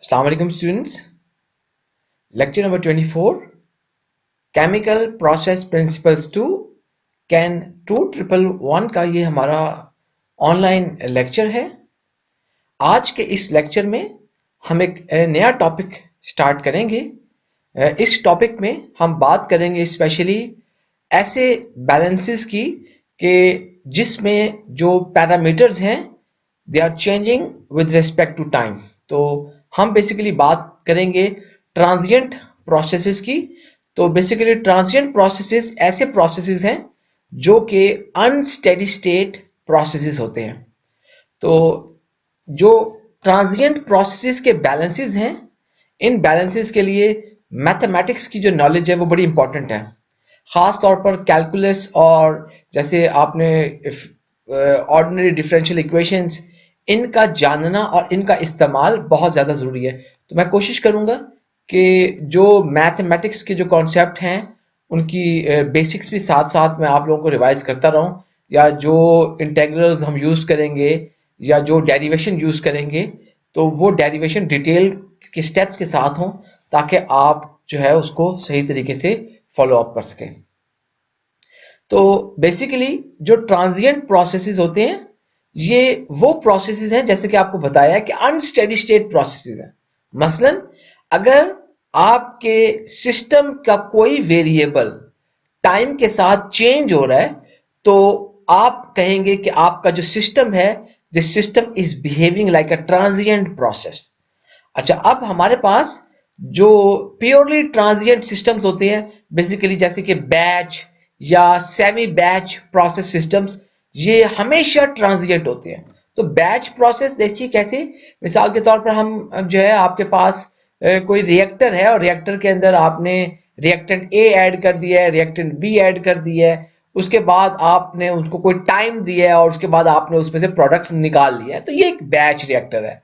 अस्सलाम वालेकुम students. Lecture number 24, chemical process principles two कैन 2111 का ये हमारा ऑनलाइन लेक्चर है। आज के इस लेक्चर में हम एक नया टॉपिक स्टार्ट करेंगे। इस टॉपिक में हम बात करेंगे स्पेशली ऐसे बैलेंसेस की कि जिसमें जो पैरामीटर्स हैं they are changing with respect to time. तो हम बेसिकली बात करेंगे ट्रांजिएंट प्रोसेसेस की। तो बेसिकली ट्रांजिएंट प्रोसेसेस ऐसे प्रोसेसेस हैं जो कि अनस्टेडी स्टेट प्रोसेसेस होते हैं। तो जो ट्रांजिएंट प्रोसेसेस के बैलेंसेस हैं, इन बैलेंसेस के लिए मैथमेटिक्स की जो नॉलेज है वो बड़ी इंपॉर्टेंट है। खास तौर पर कैलकुलस और जैसे आपने ऑर्डिनरी डिफरेंशियल इक्वेशंस, इनका जानना और इनका इस्तेमाल बहुत ज़्यादा ज़रूरी है। तो मैं कोशिश करूँगा कि जो मैथमेटिक्स के जो कॉन्सेप्ट हैं उनकी बेसिक्स भी साथ साथ मैं आप लोगों को रिवाइज करता रहूँ, या जो इंटेग्रल्स हम यूज़ करेंगे या जो डेरिवेशन यूज़ करेंगे तो वो डेरिवेशन डिटेल के स्टेप्स के साथ हों ताकि आप जो है उसको सही तरीके से फॉलो अप कर सकें। तो बेसिकली जो ट्रांजिएंट प्रोसेसेस होते हैं ये वो प्रोसेसेस हैं, जैसे कि आपको बताया कि अनस्टेडी स्टेट प्रोसेसेस हैं। मसलन अगर आपके सिस्टम का कोई वेरिएबल टाइम के साथ चेंज हो रहा है तो आप कहेंगे कि आपका जो सिस्टम है, this system is behaving like a transient process. अच्छा, अब हमारे पास जो प्योरली ट्रांजिएंट सिस्टम्स होते हैं, बेसिकली जैसे कि बैच या सेमी बैच प्रोसेस सिस्टम्स, ये हमेशा ट्रांजिएंट होते हैं। तो बैच प्रोसेस देखिए कैसे, मिसाल के तौर पर हम जो है आपके पास कोई रिएक्टर है और रिएक्टर के अंदर आपने रिएक्टेंट ए ऐड कर दिया है, रिएक्टेंट बी ऐड कर दिया है, उसके बाद आपने उसको कोई टाइम दिया है और उसके बाद आपने उसमें से प्रोडक्ट निकाल लिया है, तो ये एक बैच रिएक्टर है।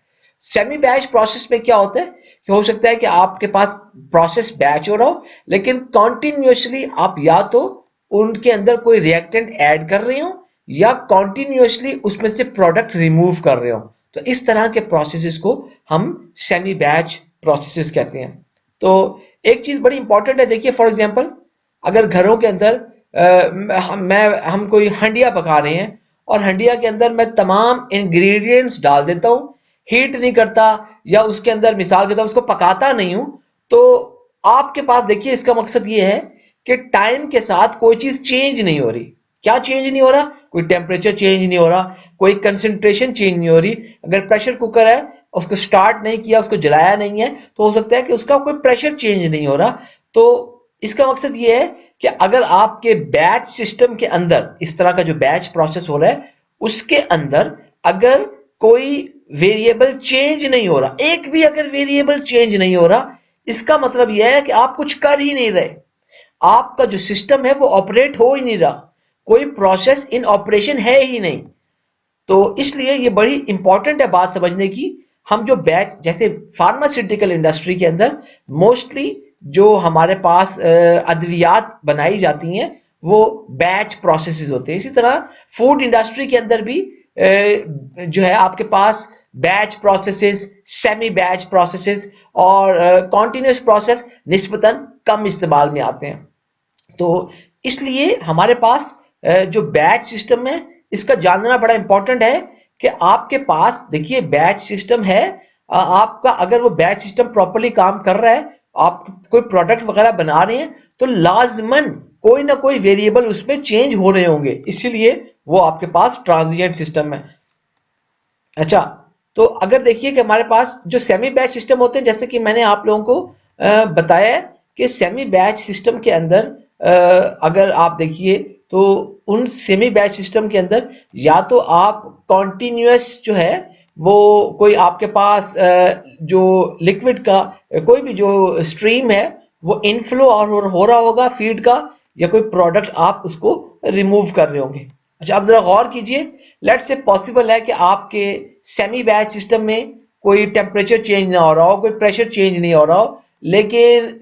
सेमी बैच प्रोसेस में क्या होता है कि हो सकता है कि आपके पास प्रोसेस बैच हो रहा हो लेकिन कॉन्टिन्यूसली आप या तो उनके अंदर कोई रिएक्टेंट ऐड कर रहे हो या कॉन्टिन्यूसली उसमें से प्रोडक्ट रिमूव कर रहे हो। तो इस तरह के प्रोसेसेस को हम सेमी बैच प्रोसेसेस कहते हैं। तो एक चीज बड़ी इंपॉर्टेंट है, देखिए फॉर एग्जांपल अगर घरों के अंदर हम कोई हंडिया पका रहे हैं और हंडिया के अंदर मैं तमाम इंग्रेडिएंट्स डाल देता हूं, हीट नहीं करता या उसके अंदर मिसाल के तौर उसको पकाता नहीं हूं, तो आपके पास देखिए इसका मकसद ये है कि टाइम के साथ कोई चीज चेंज नहीं हो रही। क्या चेंज नहीं हो रहा? कोई टेम्परेचर चेंज नहीं हो रहा, कोई कंसंट्रेशन चेंज नहीं हो रही। अगर प्रेशर कुकर है, उसको स्टार्ट नहीं किया, उसको जलाया नहीं है, तो हो सकता है कि उसका कोई प्रेशर चेंज नहीं हो रहा। तो इसका मकसद ये है कि अगर आपके बैच सिस्टम के अंदर इस तरह का जो बैच प्रोसेस हो रहा है उसके अंदर अगर कोई वेरिएबल चेंज नहीं हो रहा, एक भी अगर वेरिएबल चेंज नहीं हो रहा, इसका मतलब यह है कि आप कुछ कर ही नहीं रहे, आपका जो सिस्टम है वो ऑपरेट हो ही नहीं रहा, कोई प्रोसेस इन ऑपरेशन है ही नहीं। तो इसलिए ये बड़ी इंपॉर्टेंट है बात समझने की। हम जो बैच, जैसे फार्मास्यूटिकल इंडस्ट्री के अंदर मोस्टली जो हमारे पास अद्वियात बनाई जाती हैं वो बैच प्रोसेसेस होते हैं। इसी तरह फूड इंडस्ट्री के अंदर भी जो है आपके पास batch processes, semi batch processes और कॉन्टिन्यूस प्रोसेस निस्बतन कम इस्तेमाल में आते हैं। तो इसलिए हमारे पास जो बैच सिस्टम है इसका जानना बड़ा इंपॉर्टेंट है कि आपके पास देखिए बैच सिस्टम है, आपका अगर वो बैच सिस्टम प्रॉपर्ली काम कर रहा है, आप कोई प्रोडक्ट वगैरह बना रहे हैं तो लाजमन कोई ना कोई वेरिएबल उसमें चेंज हो रहे होंगे, इसीलिए वो आपके पास ट्रांजिएंट सिस्टम है। अच्छा, तो अगर देखिए कि हमारे पास जो सेमी बैच सिस्टम होते हैं, जैसे कि मैंने आप लोगों को बताया है कि सेमी बैच सिस्टम के अंदर अगर आप देखिए तो उन सेमी बैच सिस्टम के अंदर या तो आप कॉन्टिन्यूस जो है वो कोई आपके पास जो लिक्विड का कोई भी जो स्ट्रीम है वो इनफ्लो और हो रहा होगा फीड का, या कोई प्रोडक्ट आप उसको रिमूव कर रहे होंगे। अच्छा, अब जरा गौर कीजिए, लेट्स से पॉसिबल है कि आपके सेमी बैच सिस्टम में कोई टेम्परेचर चेंज ना हो रहा हो, कोई प्रेशर चेंज नहीं हो रहा हो, लेकिन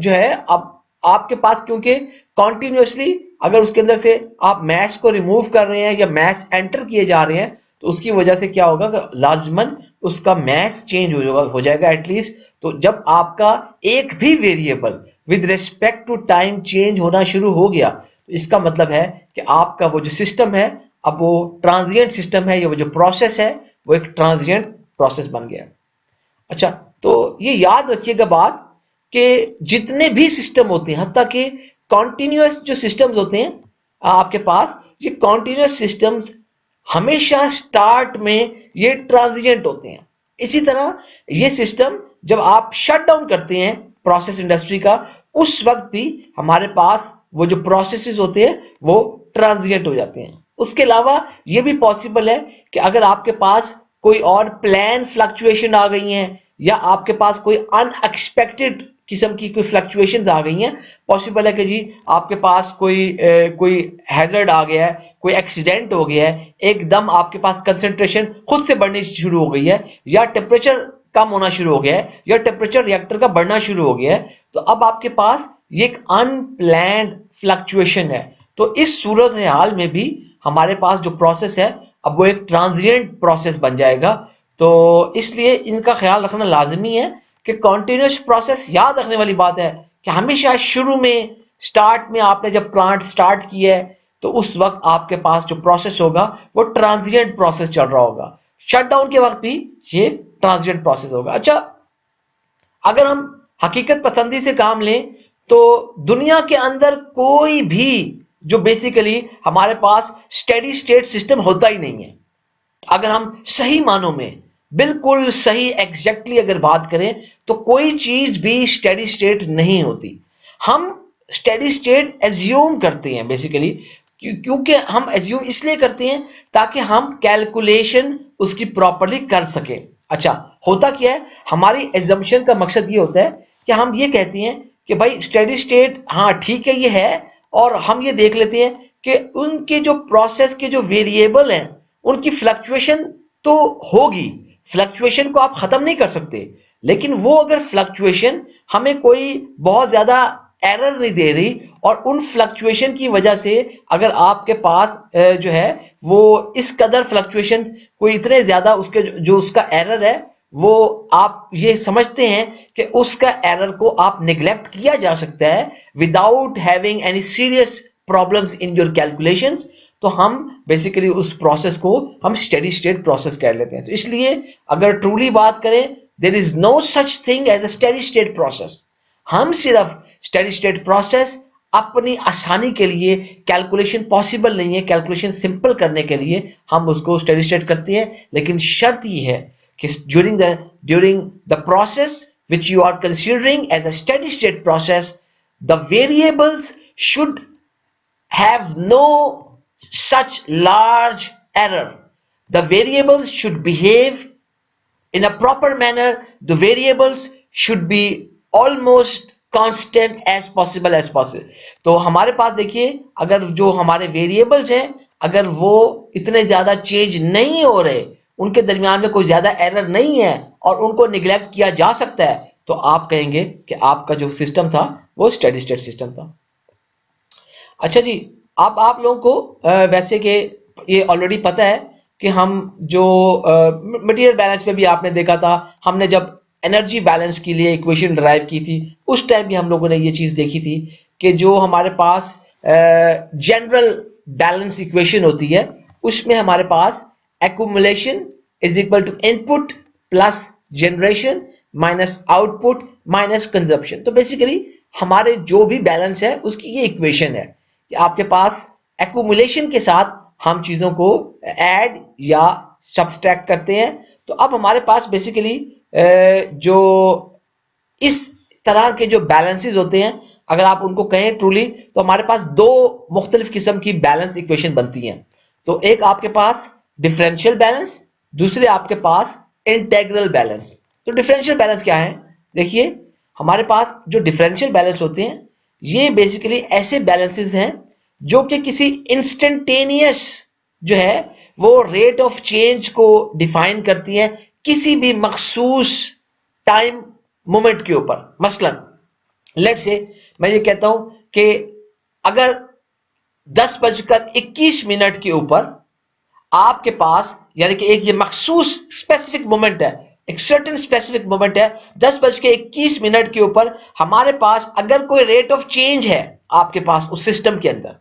जो है अब आपके पास क्योंकि कॉन्टिन्यूसली अगर उसके अंदर से आप मैस को रिमूव कर रहे हैं या मैस एंटर किए जा रहे हैं तो उसकी वजह से क्या होगा कि लाजमन उसका मैथ चेंज हो जाएगा एटलीस्ट। तो जब आपका एक भी variable with respect to time change होना शुरू हो गया, तो इसका मतलब है कि आपका वो जो सिस्टम है अब वो ट्रांजिएंट सिस्टम है, या वो जो प्रोसेस है वो एक ट्रांजिएंट प्रोसेस बन गया। अच्छा, तो ये याद रखिएगा बात कि जितने भी सिस्टम होते हैं, हत्ता कि कॉन्टिन्यूअस जो सिस्टम्स होते हैं आपके पास, ये कॉन्टिन्यूअस सिस्टम्स हमेशा स्टार्ट में ये ट्रांजिएंट होते हैं। इसी तरह ये सिस्टम जब आप शट डाउन करते हैं प्रोसेस इंडस्ट्री का, उस वक्त भी हमारे पास वो जो प्रोसेसेस होते हैं वो ट्रांजिएंट हो जाते हैं। उसके अलावा ये भी पॉसिबल है कि अगर आपके पास कोई और प्लान फ्लक्चुएशन आ गई हैं, या आपके पास कोई अनएक्सपेक्टेड किस्म की कोई फ्लक्चुएशंस आ गई हैं, पॉसिबल है कि जी आपके पास कोई हैजर्ड आ गया है, कोई एक्सीडेंट हो गया है, एकदम आपके पास कंसंट्रेशन खुद से बढ़नी शुरू हो गई है, या टेम्परेचर कम होना शुरू हो गया है, या टेम्परेचर रिएक्टर का बढ़ना शुरू हो गया है, तो अब आपके पास ये एक अनप्लैन्ड फ्लक्चुएशन है। तो इस सूरत हाल में भी हमारे पास जो प्रोसेस है अब वो एक ट्रांजिएंट प्रोसेस बन जाएगा। तो इसलिए इनका ख्याल रखना लाजमी है कि कॉन्टिन्यूस प्रोसेस, याद रखने वाली बात है कि हमेशा शुरू में स्टार्ट में आपने जब प्लांट स्टार्ट किया है तो उस वक्त आपके पास जो प्रोसेस होगा वो ट्रांजिएंट प्रोसेस चल रहा होगा। शटडाउन के वक्त भी ये ट्रांजिएंट प्रोसेस होगा। अच्छा, अगर हम हकीकत पसंदी से काम लें तो दुनिया के अंदर कोई भी जो बेसिकली हमारे पास स्टेडी स्टेट सिस्टम होता ही नहीं है। अगर हम सही मानों में बिल्कुल सही एग्जैक्टली अगर बात करें तो कोई चीज भी स्टेडी स्टेट नहीं होती। हम स्टेडी स्टेट एज्यूम करते हैं बेसिकली, क्योंकि हम एज्यूम इसलिए करते हैं ताकि हम कैलकुलेशन उसकी प्रॉपरली कर सकें। अच्छा, होता क्या है, हमारी एजम्पशन का मकसद ये होता है कि हम ये कहते हैं कि भाई स्टेडी स्टेट हाँ ठीक है ये है, और हम ये देख लेते हैं कि उनके जो प्रोसेस के जो वेरिएबल हैं उनकी फ्लक्चुएशन तो होगी, फ्लक्चुएशन को आप खत्म नहीं कर सकते, लेकिन वो अगर फ्लक्चुएशन हमें कोई बहुत ज्यादा एरर नहीं दे रही, और उन फ्लक्चुएशन की वजह से अगर आपके पास जो है वो इस कदर फ्लक्चुएशन कोई इतने ज्यादा उसके जो उसका एरर है वो आप ये समझते हैं कि उसका एरर को आप निगलेक्ट किया जा सकता है without having any serious problems in your calculations, तो हम बेसिकली उस प्रोसेस को हम स्टेडी स्टेट प्रोसेस कह लेते हैं। तो इसलिए अगर ट्रूली बात करें, there is no such thing as a steady state process. हम सिर्फ स्टेडी स्टेट प्रोसेस अपनी आसानी के लिए, कैलकुलेशन पॉसिबल नहीं है, कैलकुलेशन सिंपल करने के लिए हम उसको स्टेडी स्टेट करते हैं, लेकिन शर्त यह है कि during the process which you are considering as a steady state process, the variables should have no such large error. The variables should behave in a proper manner. The variables should be almost constant as possible. तो हमारे पास देखिए, अगर जो हमारे variables हैं अगर वो इतने ज्यादा चेंज नहीं हो रहे, उनके दरमियान में कोई ज्यादा एरर नहीं है और उनको निगलेक्ट किया जा सकता है, तो आप कहेंगे कि आपका जो सिस्टम था वो स्टेडी स्टेट सिस्टम था। अच्छा जी, अब आप लोगों को वैसे कि ये ऑलरेडी पता है कि हम जो मटेरियल बैलेंस पे भी आपने देखा था, हमने जब एनर्जी बैलेंस के लिए इक्वेशन ड्राइव की थी उस टाइम भी हम लोगों ने ये चीज देखी थी कि जो हमारे पास जनरल बैलेंस इक्वेशन होती है उसमें हमारे पास accumulation is equal to input plus generation minus output minus consumption. तो बेसिकली हमारे जो भी बैलेंस है उसकी ये इक्वेशन है कि आपके पास एक्यूमुलेशन के साथ हम चीजों को ऐड या सब्सट्रैक्ट करते हैं। तो अब हमारे पास बेसिकली जो इस तरह के जो बैलेंसेस होते हैं, अगर आप उनको कहें ट्रूली, तो हमारे पास दो मुख्तलिफ किस्म की बैलेंस इक्वेशन बनती हैं। तो एक आपके पास डिफरेंशियल बैलेंस, दूसरे आपके पास इंटेग्रल बैलेंस। तो डिफरेंशियल बैलेंस क्या है, देखिए हमारे पास जो डिफरेंशियल बैलेंस होते हैं ये बेसिकली ऐसे बैलेंसेस हैं जो कि किसी इंस्टेंटेनियस जो है वो रेट ऑफ चेंज को डिफाइन करती है किसी भी मखसूस टाइम मोमेंट के ऊपर। मसलन लेट से मैं ये कहता हूं कि अगर 10:21 के ऊपर आपके पास यानी कि एक ये मखसूस स्पेसिफिक मोमेंट है, एक सर्टेन स्पेसिफिक मोमेंट है 10:21 के ऊपर हमारे पास अगर कोई रेट ऑफ चेंज है आपके पास उस सिस्टम के अंदर।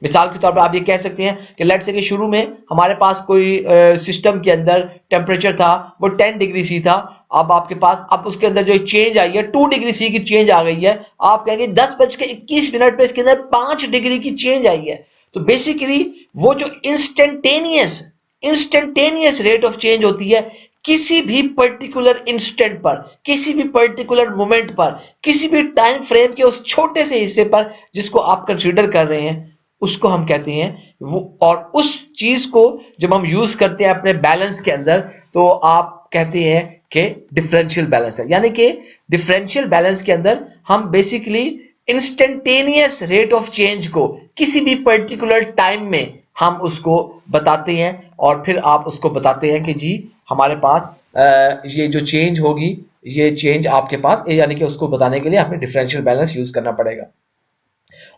मिसाल के तौर पर आप ये कह सकते हैं कि लेट्स से कि शुरू में हमारे पास कोई सिस्टम के अंदर टेम्परेचर था वो 10 डिग्री सी था, अब आपके पास अब उसके अंदर जो चेंज आई है 2 डिग्री सी की चेंज आ गई है, आप कहेंगे 10:21 पे इसके अंदर 5 डिग्री की चेंज आई है। तो बेसिकली वो जो इंस्टेंटेनियस रेट ऑफ चेंज होती है किसी भी पर्टिकुलर इंस्टेंट पर, किसी भी पर्टिकुलर मोमेंट पर, किसी भी टाइम फ्रेम के उस छोटे से हिस्से पर जिसको आप कंसीडर कर रहे हैं, उसको हम कहते हैं वो। और उस चीज को जब हम यूज करते हैं अपने बैलेंस के अंदर तो आप कहते हैं कि डिफरेंशियल बैलेंस है। यानी कि डिफरेंशियल बैलेंस के अंदर हम basically instantaneous rate of change को किसी भी पर्टिकुलर टाइम में हम उसको बताते हैं और फिर आप उसको बताते हैं कि जी हमारे पास ये जो चेंज होगी ये चेंज आपके पास, यानी कि उसको बताने के लिए हमें डिफरेंशियल बैलेंस यूज करना पड़ेगा।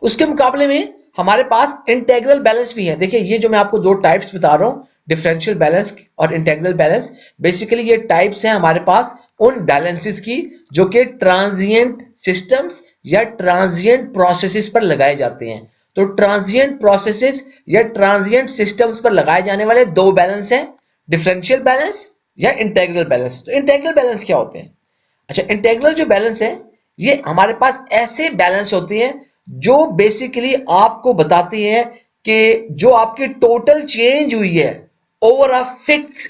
उसके मुकाबले में हमारे पास इंटेग्रल बैलेंस भी है। देखिए ये जो मैं आपको दो टाइप्स बता रहा हूं, डिफरेंशियल बैलेंस और इंटेग्रल बैलेंस, बेसिकली ये टाइप्स हैं हमारे पास उन बैलेंसेस की जो कि ट्रांजिएंट सिस्टम्स या ट्रांजिएंट प्रोसेसेस पर लगाए जाते हैं। तो ट्रांजिएंट प्रोसेसेस या ट्रांजिएंट सिस्टम्स पर लगाए जाने वाले दो बैलेंस हैं, डिफरेंशियल बैलेंस या इंटेग्रल बैलेंस। तो इंटेग्रल बैलेंस क्या होते हैं? अच्छा, इंटेग्रल जो बैलेंस है ये हमारे पास ऐसे बैलेंस होते हैं जो बेसिकली आपको बताती है कि जो आपकी टोटल चेंज हुई है over a fix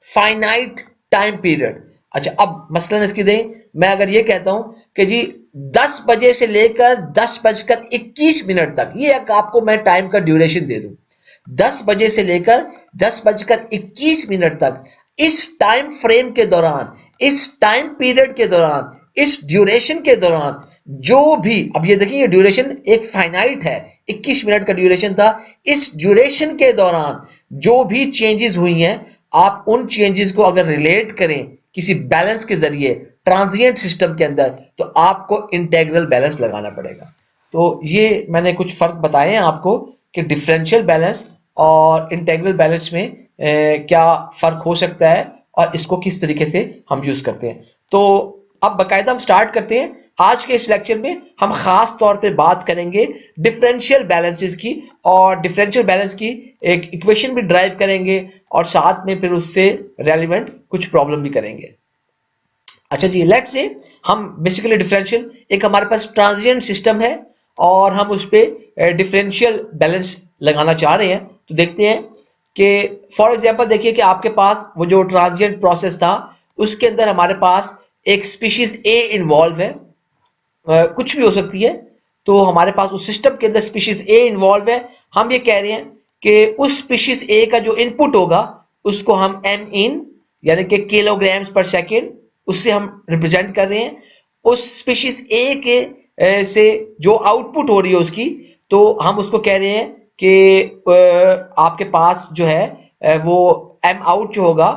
finite time period. अच्छा, अब मसलन इसकी दें, मैं अगर ये कहता हूं कि जी 10 बजे से लेकर 10:21 तक, ये एक आपको मैं टाइम का ड्यूरेशन दे दूं, 10 बजे से लेकर 10:21 तक, इस टाइम फ्रेम के दौरान, इस टाइम पीरियड के दौरान, इस ड्यूरेशन के दौरान जो भी, अब ये देखिए ये ड्यूरेशन एक फाइनाइट है, 21 मिनट का ड्यूरेशन था, इस ड्यूरेशन के दौरान जो भी चेंजेस हुई हैं आप उन चेंजेस को अगर रिलेट करें किसी बैलेंस के जरिए ट्रांजिएंट सिस्टम के अंदर तो आपको इंटेग्रल बैलेंस लगाना पड़ेगा। तो ये मैंने कुछ फर्क बताए हैं आपको कि डिफरेंशियल बैलेंस और इंटेग्रल बैलेंस में क्या फर्क हो सकता है और इसको किस तरीके से हम यूज करते हैं। तो अब बाकायदा हम स्टार्ट करते हैं। आज के इस लेक्चर में हम खास तौर पे बात करेंगे डिफरेंशियल बैलेंसेस की, और डिफरेंशियल बैलेंस की एक इक्वेशन भी ड्राइव करेंगे और साथ में फिर उससे रेलिवेंट कुछ प्रॉब्लम भी करेंगे। अच्छा जी, लेट्स से हम बेसिकली डिफरेंशियल, एक हमारे पास ट्रांजिएंट सिस्टम है और हम उस पर डिफरेंशियल बैलेंस लगाना चाह रहे हैं। तो देखते हैं कि फॉर एग्जांपल देखिए कि आपके पास वो जो ट्रांजिएंट प्रोसेस था उसके अंदर हमारे पास एक स्पीशीज ए इन्वॉल्व है, कुछ भी हो सकती है। तो हमारे पास उस सिस्टम के अंदर स्पीशीज ए इन्वॉल्व है। हम ये कह रहे हैं कि उस स्पीशीज ए का जो इनपुट होगा उसको हम एम इन यानी कि किलोग्राम्स पर सेकेंड उससे हम रिप्रेजेंट कर रहे हैं। उस स्पीशीज ए के से जो आउटपुट हो रही है उसकी, तो हम उसको कह रहे हैं कि आपके पास जो है वो एम आउट जो होगा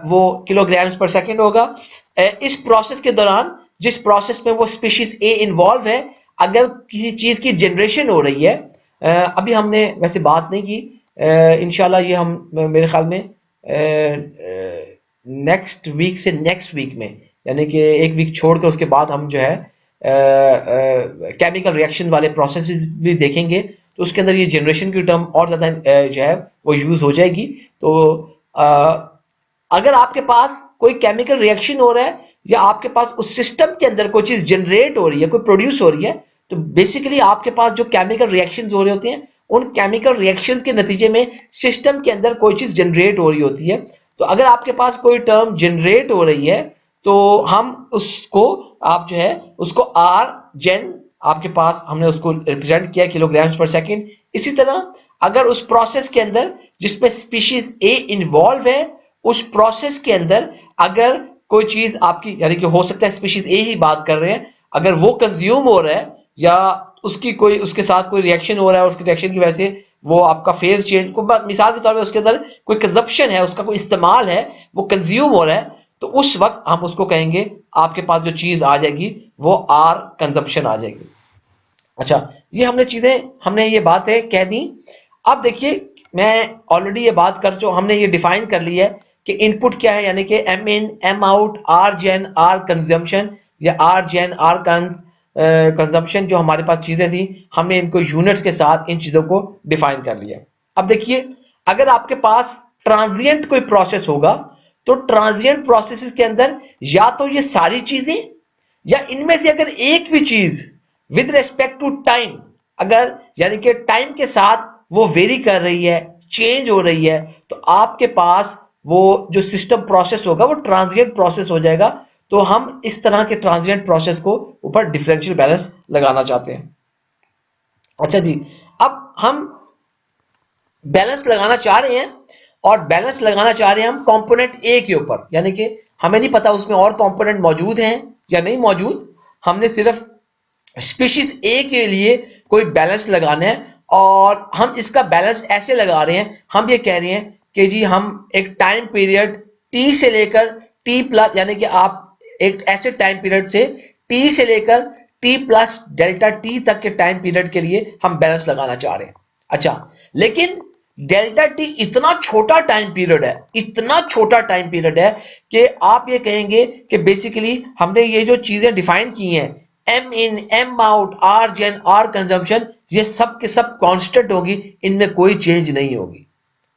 वो किलोग्राम्स पर सेकेंड होगा। इस प्रोसेस के दौरान, जिस प्रोसेस में वो स्पीशीज ए इन्वॉल्व है, अगर किसी चीज की जनरेशन हो रही है, अभी हमने वैसे बात नहीं की, इंशाल्लाह ये हम मेरे ख्याल में नेक्स्ट वीक से नेक्स्ट वीक में, यानी कि एक वीक छोड़ के उसके बाद हम जो है केमिकल रिएक्शन वाले प्रोसेस भी देखेंगे, तो उसके अंदर ये जनरेशन की टर्म और ज्यादा जो है वो यूज हो जाएगी। तो अगर आपके पास कोई केमिकल रिएक्शन हो रहा है या आपके पास उस सिस्टम के अंदर कोई चीज जनरेट हो रही है, कोई प्रोड्यूस हो रही है, तो बेसिकली आपके पास जो केमिकल रिएक्शंस हो रहे होते हैं उन केमिकल रिएक्शंस के नतीजे में सिस्टम के अंदर कोई चीज जनरेट हो रही होती है। तो अगर आपके पास कोई टर्म जनरेट हो रही है तो हम उसको, आप जो है उसको आर जेन, आपके पास हमने उसको रिप्रेजेंट किया किलोग्राम्स पर सेकेंड। इसी तरह अगर उस प्रोसेस के अंदर जिसमें स्पीशीज ए इन्वॉल्व है, उस प्रोसेस के अंदर अगर कोई चीज आपकी, यानी कि हो सकता है स्पीशीज ए ही बात कर रहे हैं, अगर वो कंज्यूम हो रहा है या उसकी कोई, उसके साथ कोई रिएक्शन हो रहा है और उसके रिएक्शन की वजह से वो आपका फेज चेंज, मिसाल के तौर पे उसके अंदर कोई कंजप्शन है, उसका कोई इस्तेमाल है, वो कंज्यूम हो रहा है, तो उस वक्त हम उसको कहेंगे आपके पास जो चीज आ जाएगी वो आर कंजप्शन आ जाएगी। अच्छा, ये हमने चीजें, हमने ये बातें कह दी। अब देखिए मैं ऑलरेडी ये बात कर चुका, हमने ये डिफाइन कर लिया है कि इनपुट क्या है, यानी कि m in, m out, r gen, r consumption या आर जेन, आर कंजम्पशन, जो हमारे पास चीजें थी हमने इनको यूनिट्स के साथ इन चीजों को डिफाइन कर लिया। अब देखिए, अगर आपके पास ट्रांजिएंट कोई प्रोसेस होगा तो ट्रांजिएंट प्रोसेसेस के अंदर या तो ये सारी चीजें या इनमें से अगर एक भी चीज विद रेस्पेक्ट टू टाइम, अगर यानी कि टाइम के साथ वो वेरी कर रही है, चेंज हो रही है, तो आपके पास वो जो सिस्टम प्रोसेस होगा वो ट्रांजिएंट प्रोसेस हो जाएगा। तो हम इस तरह के ट्रांजिएंट प्रोसेस को ऊपर डिफरेंशियल बैलेंस लगाना चाहते हैं। अच्छा जी, अब हम बैलेंस लगाना चाह रहे हैं और बैलेंस लगाना चाह रहे हैं हम कंपोनेंट ए के ऊपर, यानी कि हमें नहीं पता उसमें और कंपोनेंट मौजूद हैं या नहीं मौजूद, हमने सिर्फ स्पीशीज ए के लिए कोई बैलेंस लगाना है और हम इसका बैलेंस ऐसे लगा रहे हैं, हम ये कह रहे हैं कि जी हम एक टाइम पीरियड टी से लेकर टी प्लस, यानी कि आप एक ऐसे टाइम पीरियड से टी से लेकर टी प्लस डेल्टा टी तक के टाइम पीरियड के लिए हम बैलेंस लगाना चाह रहे हैं। अच्छा, लेकिन डेल्टा टी इतना छोटा टाइम पीरियड है, इतना छोटा टाइम पीरियड है कि आप ये कहेंगे कि बेसिकली हमने ये जो चीजें डिफाइन की हैं, m in, m out, r gen, r consumption, ये सब के सब कांस्टेंट होगी, इनमें कोई चेंज नहीं होगी।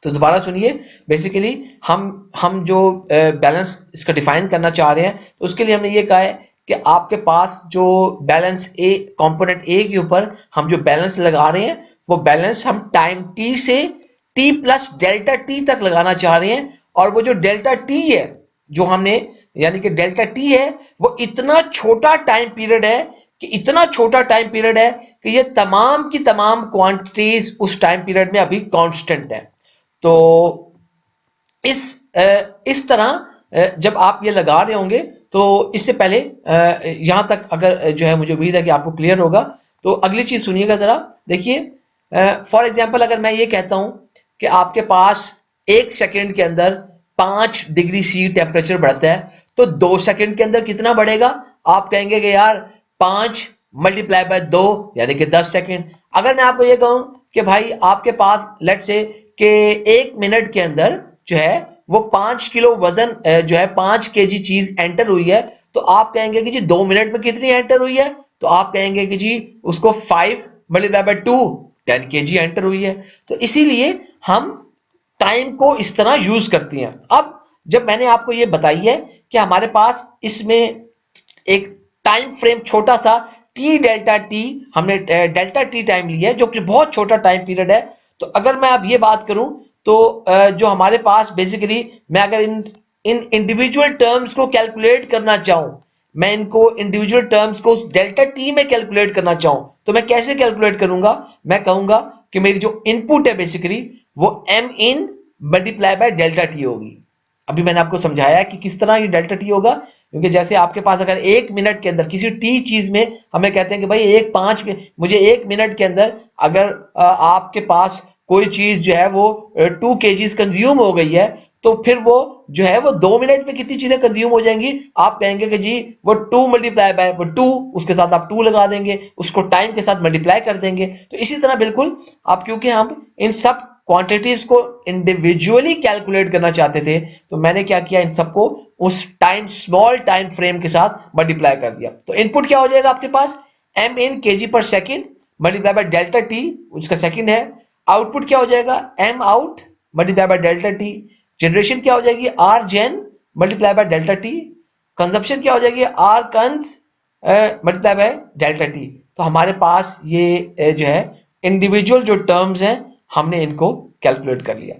तो दोबारा सुनिए, बेसिकली हम जो बैलेंस इसका डिफाइन करना चाह रहे हैं, तो उसके लिए हमने ये कहा है कि आपके पास जो बैलेंस ए, कंपोनेंट ए के ऊपर हम जो बैलेंस लगा रहे हैं, वो बैलेंस हम टाइम टी से टी प्लस डेल्टा टी तक लगाना चाह रहे हैं। और वो जो डेल्टा टी है, जो हमने, यानी कि डेल्टा टी है, वो इतना छोटा टाइम पीरियड है कि इतना छोटा टाइम पीरियड है कि ये तमाम की तमाम क्वांटिटीज उस टाइम पीरियड में अभी कांस्टेंट है। तो इस तरह जब आप ये लगा रहे होंगे, तो इससे पहले यहां तक अगर जो है, मुझे उम्मीद है कि आपको क्लियर होगा। तो अगली चीज सुनिएगा जरा, देखिए फॉर एग्जांपल अगर मैं ये कहता हूं कि आपके पास 1 सेकंड के अंदर 5 डिग्री सी टेम्परेचर बढ़ता है, तो 2 सेकंड के अंदर कितना बढ़ेगा? आप कहेंगे कि यार 5 मल्टीप्लाई बाय 2 यानी कि 10 सेकंड। अगर मैं आपको ये कहूं कि भाई आपके पास लेट से कि 1 मिनट के अंदर जो है वो 5 किलो वजन जो है 5 केजी चीज एंटर हुई है, तो आप कहेंगे कि जी 2 मिनट में कितनी एंटर हुई है? तो आप कहेंगे कि जी उसको 5 मल्टीप्लाई बाय 2 10 केजी एंटर हुई है। तो इसीलिए हम टाइम को इस तरह यूज करती हैं। अब जब मैंने आपको ये बताई है कि हमारे पास इसमें एक टाइम फ्रेम छोटा सा टी डेल्टा टी, हमने डेल्टा टी टाइम लिया है जो कि बहुत छोटा टाइम पीरियड है। तो अगर मैं अब ये बात करूं तो जो हमारे पास बेसिकली, मैं अगर इन इंडिविजुअल टर्म्स को कैलकुलेट करना चाहूं, मैं इनको इंडिविजुअल टर्म्स को डेल्टा टी में कैलकुलेट करना चाहूं, तो मैं कैसे कैलकुलेट करूंगा? मैं कहूंगा कि मेरी जो इनपुट है बेसिकली वो m in multiply by delta t होगी। अभी मैंने आपको समझाया कि किस तरह ये डेल्टा टी होगा, क्योंकि जैसे आपके पास अगर 1 मिनट के अंदर किसी टी चीज में हमें कहते हैं कि भाई मुझे 1 मिनट के अंदर अगर आपके पास कोई चीज जो है वो 2 केजीज कंज्यूम हो गई है, तो फिर वो जो है वो 2 मिनट में कितनी चीजें कंज्यूम हो जाएंगी? आप कहेंगे कि जी वो 2 मल्टीप्लाई बाय वो 2, उसके साथ आप 2 लगा देंगे, उसको टाइम के साथ मल्टीप्लाई कर देंगे। तो इसी तरह बिल्कुल आप, क्योंकि हम इन सब क्वांटिटीज को इंडिविजुअली कैलकुलेट करना चाहते थे, तो मैंने क्या किया, इन सबको उस स्मॉल टाइम फ्रेम के साथ मल्टीप्लाई कर दिया। तो इनपुट क्या हो जाएगा आपके पास? M in kg per second multiply by delta t, उसका सेकेंड है। आउटपुट क्या हो जाएगा? M out multiply by delta t. Generation क्या हो जाएगी? R gen multiply by delta t. Consumption क्या हो जाएगी? R cons multiply by delta T. तो हमारे पास ये जो है इंडिविजुअल जो टर्म्स हैं, हमने इनको कैलकुलेट कर लिया।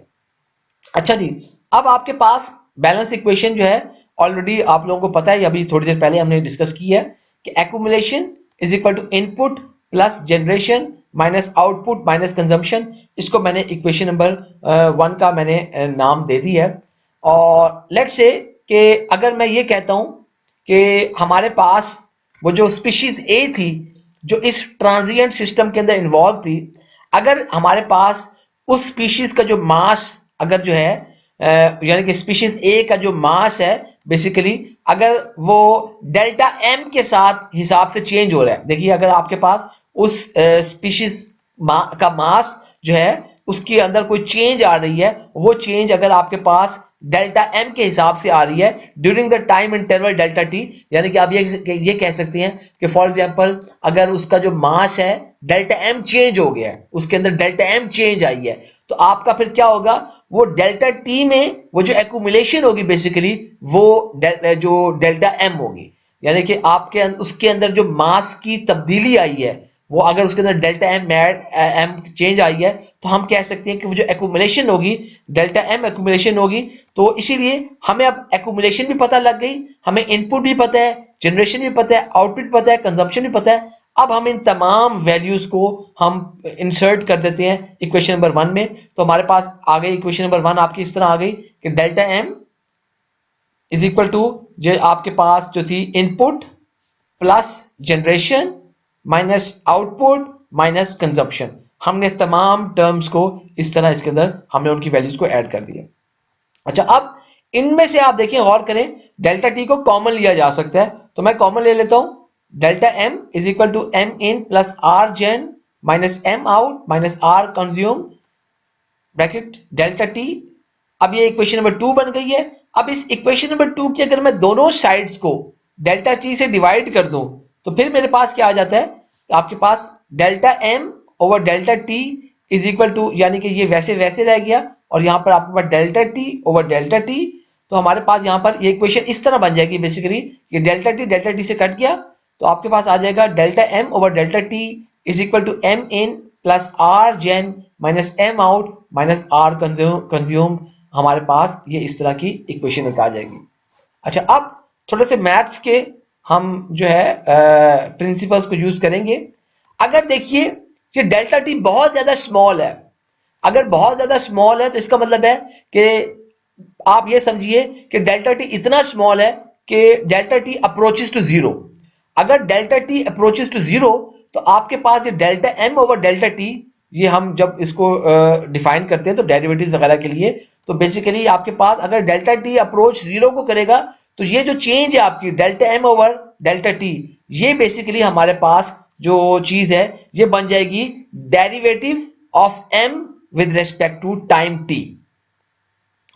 अच्छा जी, अब आपके पास बैलेंस इक्वेशन जो है ऑलरेडी आप लोगों को पता है, अभी थोड़ी देर पहले हमने डिस्कस की है कि accumulation is equal to input plus generation minus output minus consumption. इसको मैंने इक्वेशन नंबर 1 का मैंने नाम दे दी है। और लेट्स से कि अगर मैं ये कहता हूं कि हमारे पास वो जो स्पीशीज ए थी जो इस ट्रांजिएंट सिस्टम के अंदर इन्वॉल्व थी, अगर हमारे पास उस स्पीशीज का जो मास अगर जो है यानी कि स्पीशीज ए का जो मास है बेसिकली, अगर वो डेल्टा एम के साथ हिसाब से चेंज हो रहा है, देखिए अगर आपके पास उस स्पीशीज का मास जो है उसके अंदर कोई चेंज आ रही है, वो चेंज अगर आपके पास डेल्टा एम के हिसाब से आ रही है during the time interval delta T, यानी कि आप ये कह सकते हैं कि फॉर एग्जांपल अगर उसका जो मास है डेल्टा एम चेंज हो गया है, उसके अंदर डेल्टा एम चेंज आई है, तो आपका फिर क्या होगा, वो डेल्टा टी में वो जो एक्यूमुलेशन होगी बेसिकली वो जो डेल्टा एम होगी, यानी कि आपके उसके अंदर जो मास की तब्दीली आई है वो अगर उसके अंदर डेल्टा एम चेंज आई है तो हम कह सकते हैं कि वो जो एक्यूमुलेशन होगी डेल्टा एम एक्यूमुलेशन होगी। तो इसीलिए हमें अब एक्यूमुलेशन भी पता लग गई, हमें इनपुट भी पता है, जनरेशन भी पता है, आउटपुट पता है, कंजम्पशन भी पता है। अब हम इन तमाम वैल्यूज को हम इंसर्ट कर देते हैं इक्वेशन नंबर 1 में। तो हमारे पास आ गई इक्वेशन नंबर 1 आपकी इस तरह आ गई कि delta m is equal to जो आपके पास जो थी input plus generation minus output minus consumption. हमने तमाम टर्म्स को इस तरह इसके अंदर हमने उनकी वैल्यूज को ऐड कर दिया। अच्छा, अब इनमें से आप देखिए गौर करें, डेल्टा टी को कॉमन लिया जा सकता है, तो मैं कॉमन ले लेता हूं। Delta m is equal to m in plus r gen minus m out minus r consume bracket delta t. अब ये इक्वेशन नंबर 2 बन गई है। अब इस इक्वेशन नंबर 2 की अगर मैं दोनों साइड्स को डेल्टा टी से डिवाइड कर दूं तो फिर मेरे पास क्या आ जाता है, आपके पास delta M over delta T is equal to, यानी कि ये वैसे वैसे रह गया और यहां पर आपके पास delta T over delta T. तो हमारे पास यहां पर ये इक्वेशन इस तरह बन जाएगी बेसिकली, ये डेल्टा टी से कट गया तो आपके पास आ जाएगा delta M over delta T is equal to m in plus r gen minus m out minus r consume. हमारे पास ये इस तरह की इक्वेशन एक आ जाएगी। अच्छा, अब थोड़े से मैथ्स के हम जो है प्रिंसिपल्स को यूज करेंगे। अगर देखिए कि डेल्टा टी बहुत ज्यादा स्मॉल है, अगर बहुत ज्यादा स्मॉल है तो इसका मतलब है कि आप ये समझिए कि डेल्टा टी इतना स्मॉल है कि delta T approaches to zero. अगर delta T approaches to zero तो आपके पास ये delta M over delta T, ये हम जब इसको डिफाइन करते हैं तो डेरिवेटिव्स वगैरह के लिए, तो बेसिकली आपके पास अगर डेल्टा टी अप्रोच जीरो को करेगा तो ये जो चेंज है आपकी delta M over delta T, ये बेसिकली हमारे पास जो चीज है ये बन जाएगी derivative of m with respect to time t.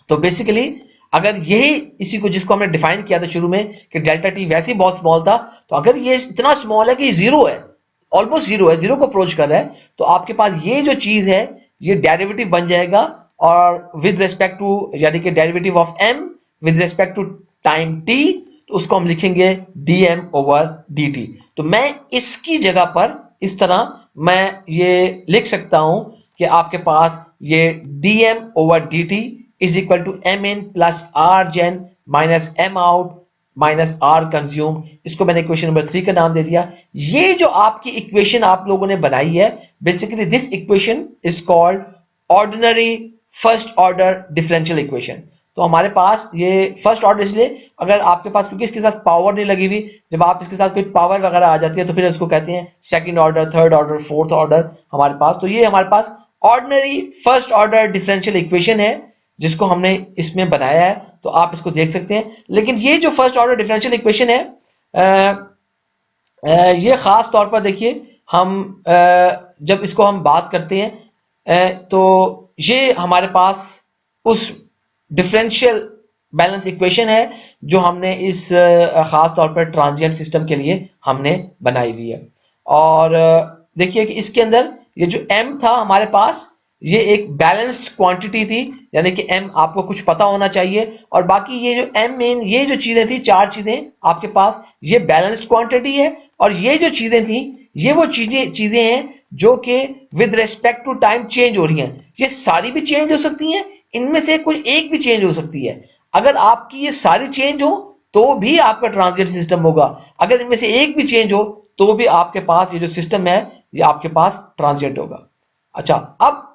तो बेसिकली अगर यही इसी को जिसको हमने डिफाइन किया था शुरू में कि डेल्टा टी वैसे ही बहुत स्मॉल था, तो अगर ये इतना स्मॉल है कि जीरो है, ऑलमोस्ट जीरो है, जीरो को अप्रोच कर रहा है, तो आपके पास ये जो चीज है ये डेरिवेटिव बन जाएगा और विद रेस्पेक्ट टू, यानी कि derivative of m with respect to time t, तो उसको हम लिखेंगे dm ओवर dt। तो मैं इसकी जगह पर इस तरह मैं ये लिख सकता हूं कि आपके पास ये dm over dt is equal to m in plus r gen minus m out minus r consume. इसको मैंने इक्वेशन नंबर 3 का नाम दे दिया। ये जो आपकी इक्वेशन आप लोगों ने बनाई है, basically this equation is called ordinary first order differential equation. तो हमारे पास ये फर्स्ट ऑर्डर इसलिए अगर आपके पास, क्योंकि इसके साथ पावर नहीं लगी हुई, जब आप इसके साथ कोई पावर वगैरह आ जाती है तो फिर इसको कहते हैं second order, third order, fourth order हमारे पास। तो ये हमारे पास ordinary first order differential equation है जिसको हमने इसमें बनाया है, तो आप इसको देख सकते हैं। लेकिन ये जो फर्स्ट ऑर्डर डिफरेंशियल इक्वेशन है ये खास तौर पर देखिए हम जब इसको हम बात करते हैं तो ये हमारे पास उस डिफरेंशियल बैलेंस इक्वेशन है जो हमने इस खास तौर पर ट्रांजिएंट सिस्टम के लिए हमने बनाई हुई है। और देखिए कि इसके अंदर ये जो m था हमारे पास, ये एक बैलेंस्ड क्वांटिटी थी, यानी कि m आपको कुछ पता होना चाहिए, और बाकी ये जो m मेन ये जो चीजें थी, चार चीजें आपके पास, ये बैलेंस्ड क्वांटिटी है, और ये जो चीजें थी ये वो चीजें हैं जो कि with respect to time change हो रही हैं। ये सारी भी चेंज हो सकती हैं, इनमें से कोई एक भी चेंज हो सकती है। अगर आपकी ये सारी चेंज हो तो भी आपका ट्रांजिएंट सिस्टम होगा, अगर इनमें से एक भी चेंज हो तो भी आपके पास ये जो सिस्टम है ये आपके पास ट्रांजिएंट होगा। अच्छा, अब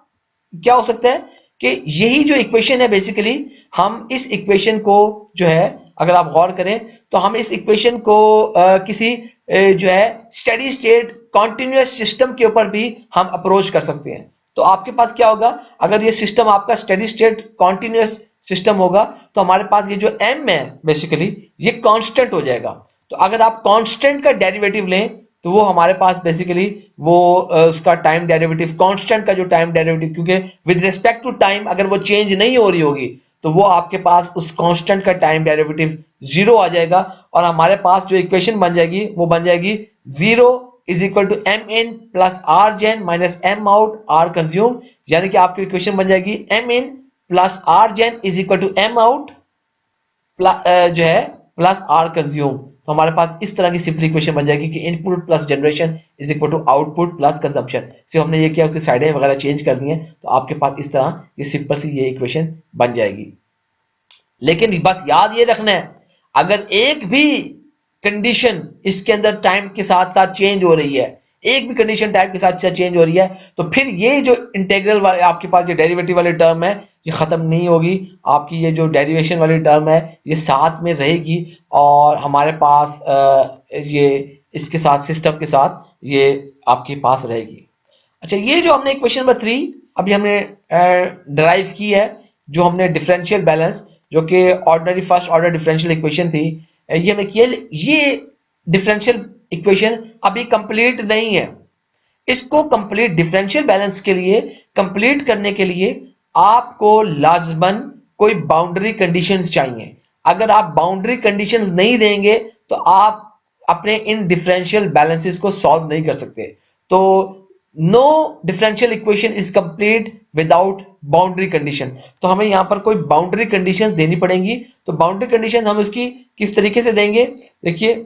क्या हो सकता है कि यही जो इक्वेशन है बेसिकली हम इस इक्वेशन को जो है अगर आप गौर करें तो हम इस इक्वेशन को किसी जो है स्टेडी स्टेट कॉन्टिन्यूअस सिस्टम के ऊपर भी हम अप्रोच कर सकते हैं। तो आपके पास क्या होगा, अगर ये सिस्टम आपका स्टेडी स्टेट कॉन्टिन्यूअस सिस्टम होगा तो हमारे पास ये जो m है बेसिकली ये कांस्टेंट हो जाएगा। तो अगर आप कांस्टेंट का डेरिवेटिव लें तो वो हमारे पास बेसिकली वो उसका टाइम डेरिवेटिव कांस्टेंट का जो टाइम डेरिवेटिव, क्योंकि विद रिस्पेक्ट टू टाइम अगर वो चेंज नहीं हो रही होगी तो वो आपके पास उस कांस्टेंट का टाइम डेरिवेटिव जीरो आ जाएगा, और हमारे पास जो इक्वेशन बन जाएगी वो बन जाएगी zero is equal to m in plus r gen minus m out r consume, यानी कि आपकी इक्वेशन बन जाएगी m in plus r gen is equal to m out जो है प्लस आर कंज्यूम। तो हमारे पास इस तरह की सिंपल इक्वेशन बन जाएगी कि input plus generation is equal to output plus consumption. सिर्फ हमने ये किया उसकी साइडें वगैरह चेंज कर दी है, तो आपके पास इस तरह ये सिंपल सी ये इक्वेशन बन जाएगी। लेकिन बस याद ये रखना है, अगर एक भी कंडीशन इसके अंदर टाइम के साथ साथ चेंज हो रही है, एक भी कंडीशन टाइम के साथ चेंज हो रही है, तो फिर ये जो इंटीग्रल वाले आपके पास ये डेरिवेटिव वाली टर्म है ये खत्म नहीं होगी, आपकी ये जो डेरिवेशन वाली टर्म है ये साथ में रहेगी, और हमारे पास ये इसके साथ सिस्टम के साथ ये आपके पास रहेगी। अच्छा, ये जो हमने क्वेश्चन नंबर 3 अभी हमने ड्राइव की है, जो हमने डिफरेंशियल बैलेंस जो कि ordinary first order differential equation थी, ये हमें किया। ये डिफरेंशियल इक्वेशन अभी कंप्लीट नहीं है, इसको कंप्लीट डिफरेंशियल बैलेंस के लिए कंप्लीट करने के लिए आपको लाजमन कोई बाउंड्री कंडीशंस चाहिए। अगर आप बाउंड्री कंडीशंस नहीं देंगे तो आप अपने इन डिफरेंशियल बैलेंसेस को सॉल्व नहीं कर सकते। तो no differential equation is complete without boundary condition, तो हमें यहां पर कोई बाउंड्री कंडीशंस देनी पड़ेंगी। तो बाउंड्री कंडीशन हम उसकी किस तरीके से देंगे, देखिए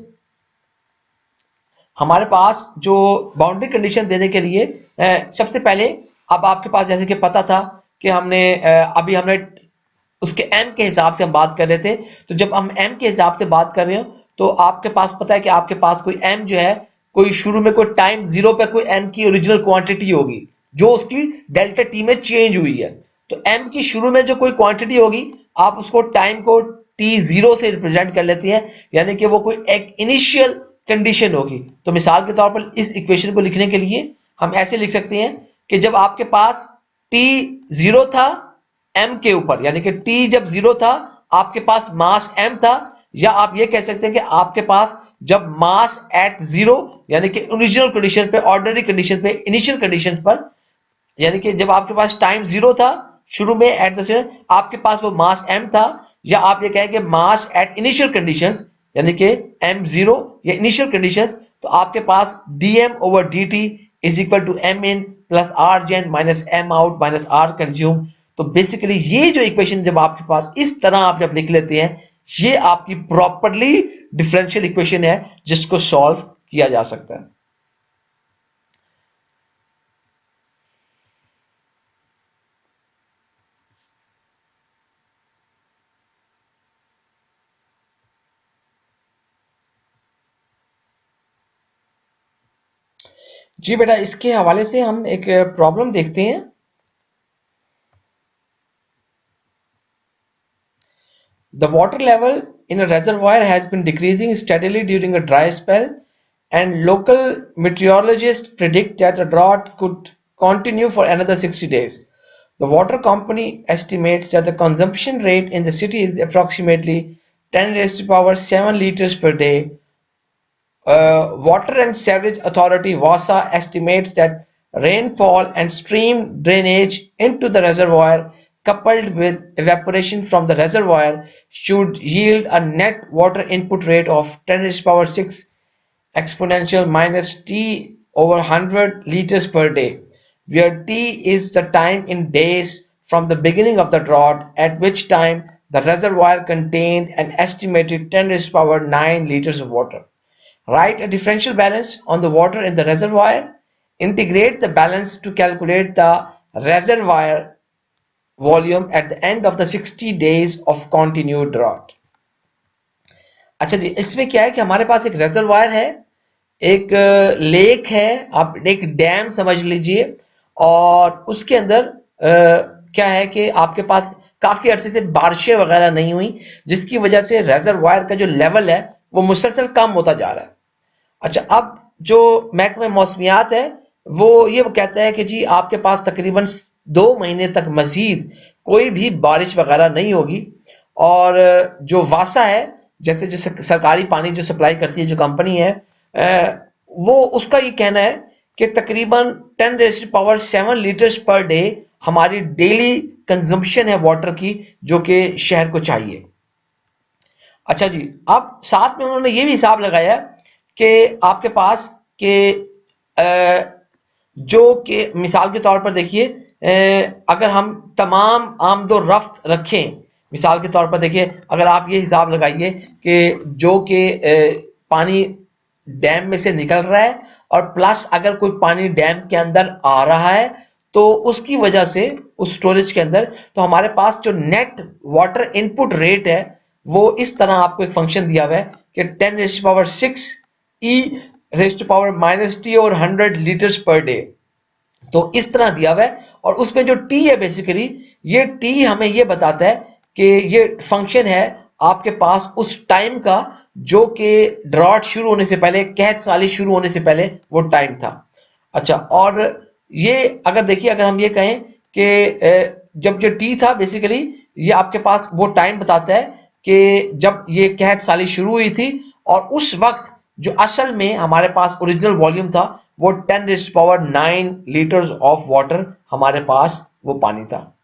हमारे पास जो बाउंड्री कंडीशन देने के लिए सबसे पहले, अब आपके पास जैसे कि पता था कि हमने अभी हमने उसके m के हिसाब से हम बात कर रहे थे, तो जब हम m के हिसाब से बात कर रहे हो तो आपके पास पता है कि आपके पास कोई m जो है, कोई शुरू में कोई टाइम जीरो पे कोई m की ओरिजिनल क्वांटिटी होगी जो उसकी डेल्टा t में चेंज हुई है। तो m की शुरू में जो कोई क्वांटिटी होगी आप उसको टाइम को t0 से रिप्रेजेंट कर लेते हैं, यानी कि वो कोई एक इनिशियल कंडीशन होगी। तो मिसाल के तौर पर इस इक्वेशन को लिखने के लिए हम ऐसे लिख सकते हैं कि जब आपके पास t जीरो था m के ऊपर, यानी कि t जब जीरो था आपके पास मास m था, या आप ये कह सकते हैं कि आपके पास जब मास एट जीरो यानी कि ओरिजिनल कंडीशन पे, ऑर्डिनरी कंडीशन पे, इनिशियल कंडीशन पर, यानी कि जब आपके पास टाइम जीरो था शुरू में एट द आपके पास वो मास m था, या आप ये कहें कि मास एट इनिशियल कंडीशंस यानी कि m0 या इनिशियल कंडीशंस, तो आपके पास dm over dt is equal to m in plus r gen minus m out minus r consume. तो बेसिकली ये जो इक्वेशन जब आपके पास इस तरह आप जब लिख लेते हैं, ये आपकी प्रॉपरली डिफरेंशियल इक्वेशन है जिसको सॉल्व किया जा सकता है। जी बेटा, इसके हवाले से हम एक प्रॉब्लम देखते हैं। The water level in a reservoir has been decreasing steadily during a dry spell, and local meteorologists predict that the drought could continue for another 60 days. The water company estimates that the consumption rate in the city is approximately 10 raised to power 7 liters per day. Water and Sewerage Authority (WASA) estimates that rainfall and stream drainage into the reservoir, coupled with evaporation from the reservoir, should yield a net water input rate of 10 raised to power 6 exponential minus t over 100 liters per day, where t is the time in days from the beginning of the drought, at which time the reservoir contained an estimated 10 raised to power 9 liters of water. Write a differential balance on the water in the reservoir. Integrate the balance to calculate the reservoir volume at the end of the 60 days of continued drought. अच्छा जी, इसमें क्या है कि हमारे पास एक reservoir है, एक lake है, आप एक डैम समझ लीजिए, और उसके अंदर क्या है कि आपके पास काफी अरसे से बारिशें वगैरह नहीं हुई, जिसकी वजह से रेजरवायर का जो लेवल है वो मुसलसल कम होता जा रहा है। अच्छा, अब जो महकमे मौसमियात है वो ये कहता है कि जी आपके पास तकरीबन 2 महीने तक मजीद कोई भी बारिश वगैरह नहीं होगी, और जो वासा है, जैसे जो सरकारी पानी जो सप्लाई करती है जो कंपनी है, वो उसका ये कहना है कि तकरीबन 10⁻⁷ लीटर्स पर डे हमारी डेली कंजम्पशन है वाटर की, जो कि शहर को चाहिए। अच्छा जी, अब साथ में उन्होंने ये भी हिसाब लगाया कि आपके पास के जो कि मिसाल के तौर पर देखिए, अगर हम तमाम आमदो रफ्त रखें, मिसाल के तौर पर देखिए, अगर आप ये हिसाब लगाइए कि जो कि पानी डैम में से निकल रहा है और प्लस अगर कोई पानी डैम के अंदर आ रहा है तो उसकी वजह से उस स्टोरेज के अंदर, तो हमारे पास जो नेट वाटर इनपुट रेट है वो इस तरह आपको एक फंक्शन दिया हुआ है कि 10⁻⁶ e⁻⁻ और 100 लीटर्स पर डे। तो इस तरह दिया हुआ है और उसमें जो टी है बेसिकली, ये टी हमें ये बताता है कि ये फंक्शन है आपके पास उस टाइम का जो कि ड्रॉट शुरू होने से पहले, कहत साली शुरू होने से पहले वो टाइम था। अच्छा, और ये अगर देखिए, अगर हम ये कहें कि जब जो टी था बेसिकली ये आपके पास वो टाइम बताता है कि जब ये कहत साली शुरू हुई थी और उस वक्त जो असल में हमारे पास ओरिजिनल वॉल्यूम था वो 10⁹ लीटर्स ऑफ वाटर हमारे पास वो पानी था।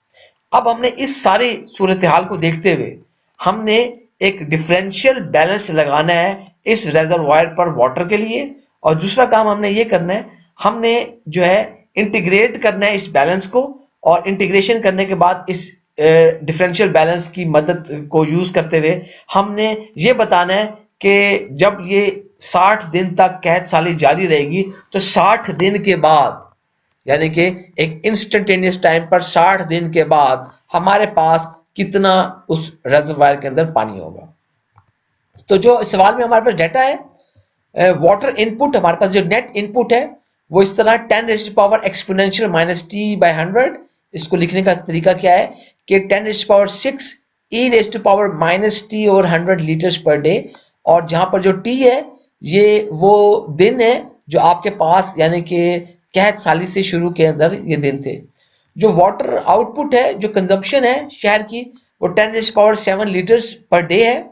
अब हमने इस सारी सूरत हाल को देखते हुए हमने एक डिफरेंशियल बैलेंस लगाना है इस रेजरवायर पर वाटर के लिए, और दूसरा काम हमने ये करना है, हमने जो है इंटीग्रेट करना है इस बैलेंस को, और इंटीग्रेशन करने के बाद इस डिफरेंशियल बैलेंस की मदद को यूज करते हुए हमने ये बताना है कि जब ये 60 दिन तक कहत साली जारी रहेगी तो 60 दिन के बाद, यानी कि एक इंस्टेंटेनियस टाइम पर 60 दिन के बाद हमारे पास कितना उस रेजरवायर के अंदर पानी होगा। तो जो इस सवाल में हमारे पास डाटा है, वाटर इनपुट, हमारे पास जो नेट इनपुट है वो इस तरह 10⁻⁻⁻t/100। इसको लिखने का तरीका क्या है कि 10⁻⁶ e⁻⁻t और 100 लीटर्स पर डे, और जहां पर जो टी है ये वो दिन है जो आपके पास, यानी कि कहत साली से शुरू के अंदर ये दिन थे। जो वाटर आउटपुट है, जो कंजम्पशन है शहर की, वो 10⁻⁷ लीटर्स पर डे है।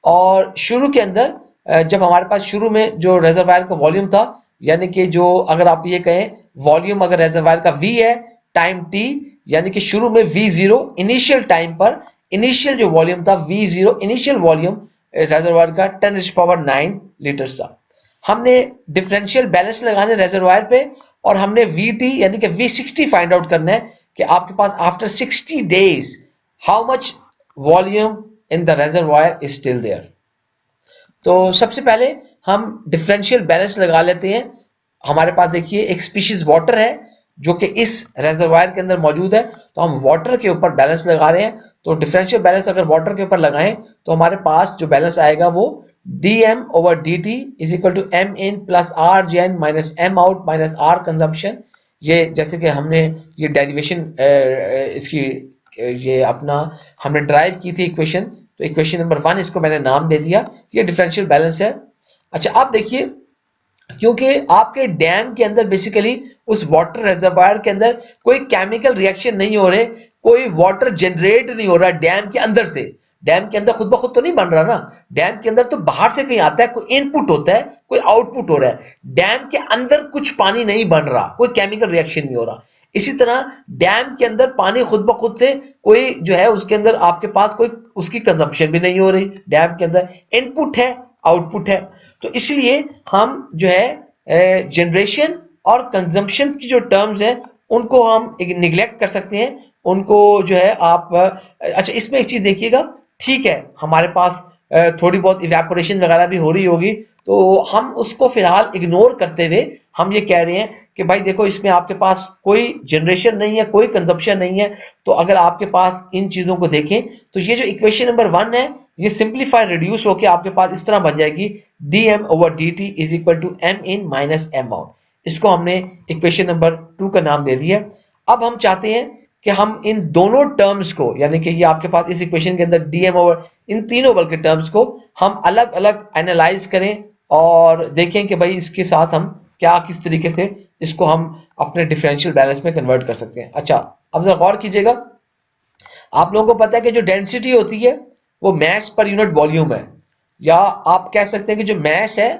और शुरू के अंदर जब हमारे पास शुरू में जो रेजरवायर का वॉल्यूम था, यानी कि जो अगर आप ये कहें वॉल्यूम अगर रेजरवायर का v है टाइम t, यानी कि शुरू में v0 इनिशियल टाइम पर इनिशियल जो वॉल्यूम था v0 इनिशियल वॉल्यूम रेजरवायर का 10⁹ लीटर्स था। हमने डिफरेंशियल बैलेंस लगाने रेजरवायर पे और हमने vt यानी कि v60 फाइंड आउट करना है कि आपके पास after 60 days how much volume in the reservoir is still there. तो सबसे पहले हम डिफरेंशियल बैलेंस लगा लेते हैं। हमारे पास देखिए एक स्पीशीज वाटर है जो कि इस रेजरवायर के अंदर मौजूद है, तो हम वाटर के ऊपर बैलेंस लगा रहे हैं। तो डिफरेंशियल बैलेंस अगर वाटर के ऊपर लगाएं तो हमारे पास जो बैलेंस आएगा वो dm/dt is equal to m in plus r gen minus m out minus r consumption. ये जैसे कि हमने ये डेरिवेशन इसकी ये अपना हमने ड्राइव की थी इक्वेशन, तो इक्वेशन नंबर 1 इसको मैंने नाम दे दिया, ये डिफरेंशियल बैलेंस है। अच्छा, अब देखिए, क्योंकि आपके डैम के अंदर बेसिकली उस वाटर रिजर्वायर के अंदर कोई केमिकल रिएक्शन नहीं हो रहे, कोई वाटर जनरेट नहीं हो रहा डैम के अंदर से, डैम के अंदर खुद ब खुद तो नहीं बन रहा ना, डैम के अंदर तो बाहर से कहीं आता है, कोई इनपुट होता है, कोई आउटपुट हो रहा है, डैम के अंदर कुछ पानी नहीं बन रहा, कोई केमिकल रिएक्शन नहीं हो रहा। इसी तरह डैम के अंदर पानी खुद ब खुद से कोई जो है उसके अंदर आपके पास कोई उसकी कंजप्शन भी नहीं हो रही, डैम के अंदर इनपुट है आउटपुट है। तो इसलिए हम जो है जनरेशन और कंजम्पशन की जो टर्म्स है उनको हम निगलेक्ट कर सकते हैं, उनको जो है आप अच्छा इसमें एक चीज देखिएगा, ठीक है हमारे पास थोड़ी बहुत इवेपोरेशन वगैरह भी हो रही होगी, तो हम उसको फिलहाल इग्नोर करते हुए हम ये कह रहे हैं कि भाई देखो इसमें आपके पास कोई जनरेशन नहीं है, कोई कंजप्शन नहीं है। तो अगर आपके पास इन चीजों को देखें तो ये जो इक्वेशन नंबर 1 है ये सिंप्लीफाई रिड्यूस होकर आपके पास इस तरह बन जाएगी dm/dt is equal to m in minus m out। इसको हमने इक्वेशन नंबर 2 का नाम दे दिया। अब हम चाहते हैं कि हम इन दोनों टर्म्स को, यानी कि ये आपके पास इस इक्वेशन के अंदर dm ओवर इन तीनों बल्कि टर्म्स को हम अलग अलग एनालाइज करें और देखें कि भाई इसके साथ हम क्या किस तरीके से इसको हम अपने डिफरेंशियल बैलेंस में कन्वर्ट कर सकते हैं। अच्छा, अब जरा गौर कीजिएगा, आप लोगों को पता है कि जो डेंसिटी होती है वो मैस पर यूनिट वॉल्यूम है, या आप कह सकते हैं कि जो मैस है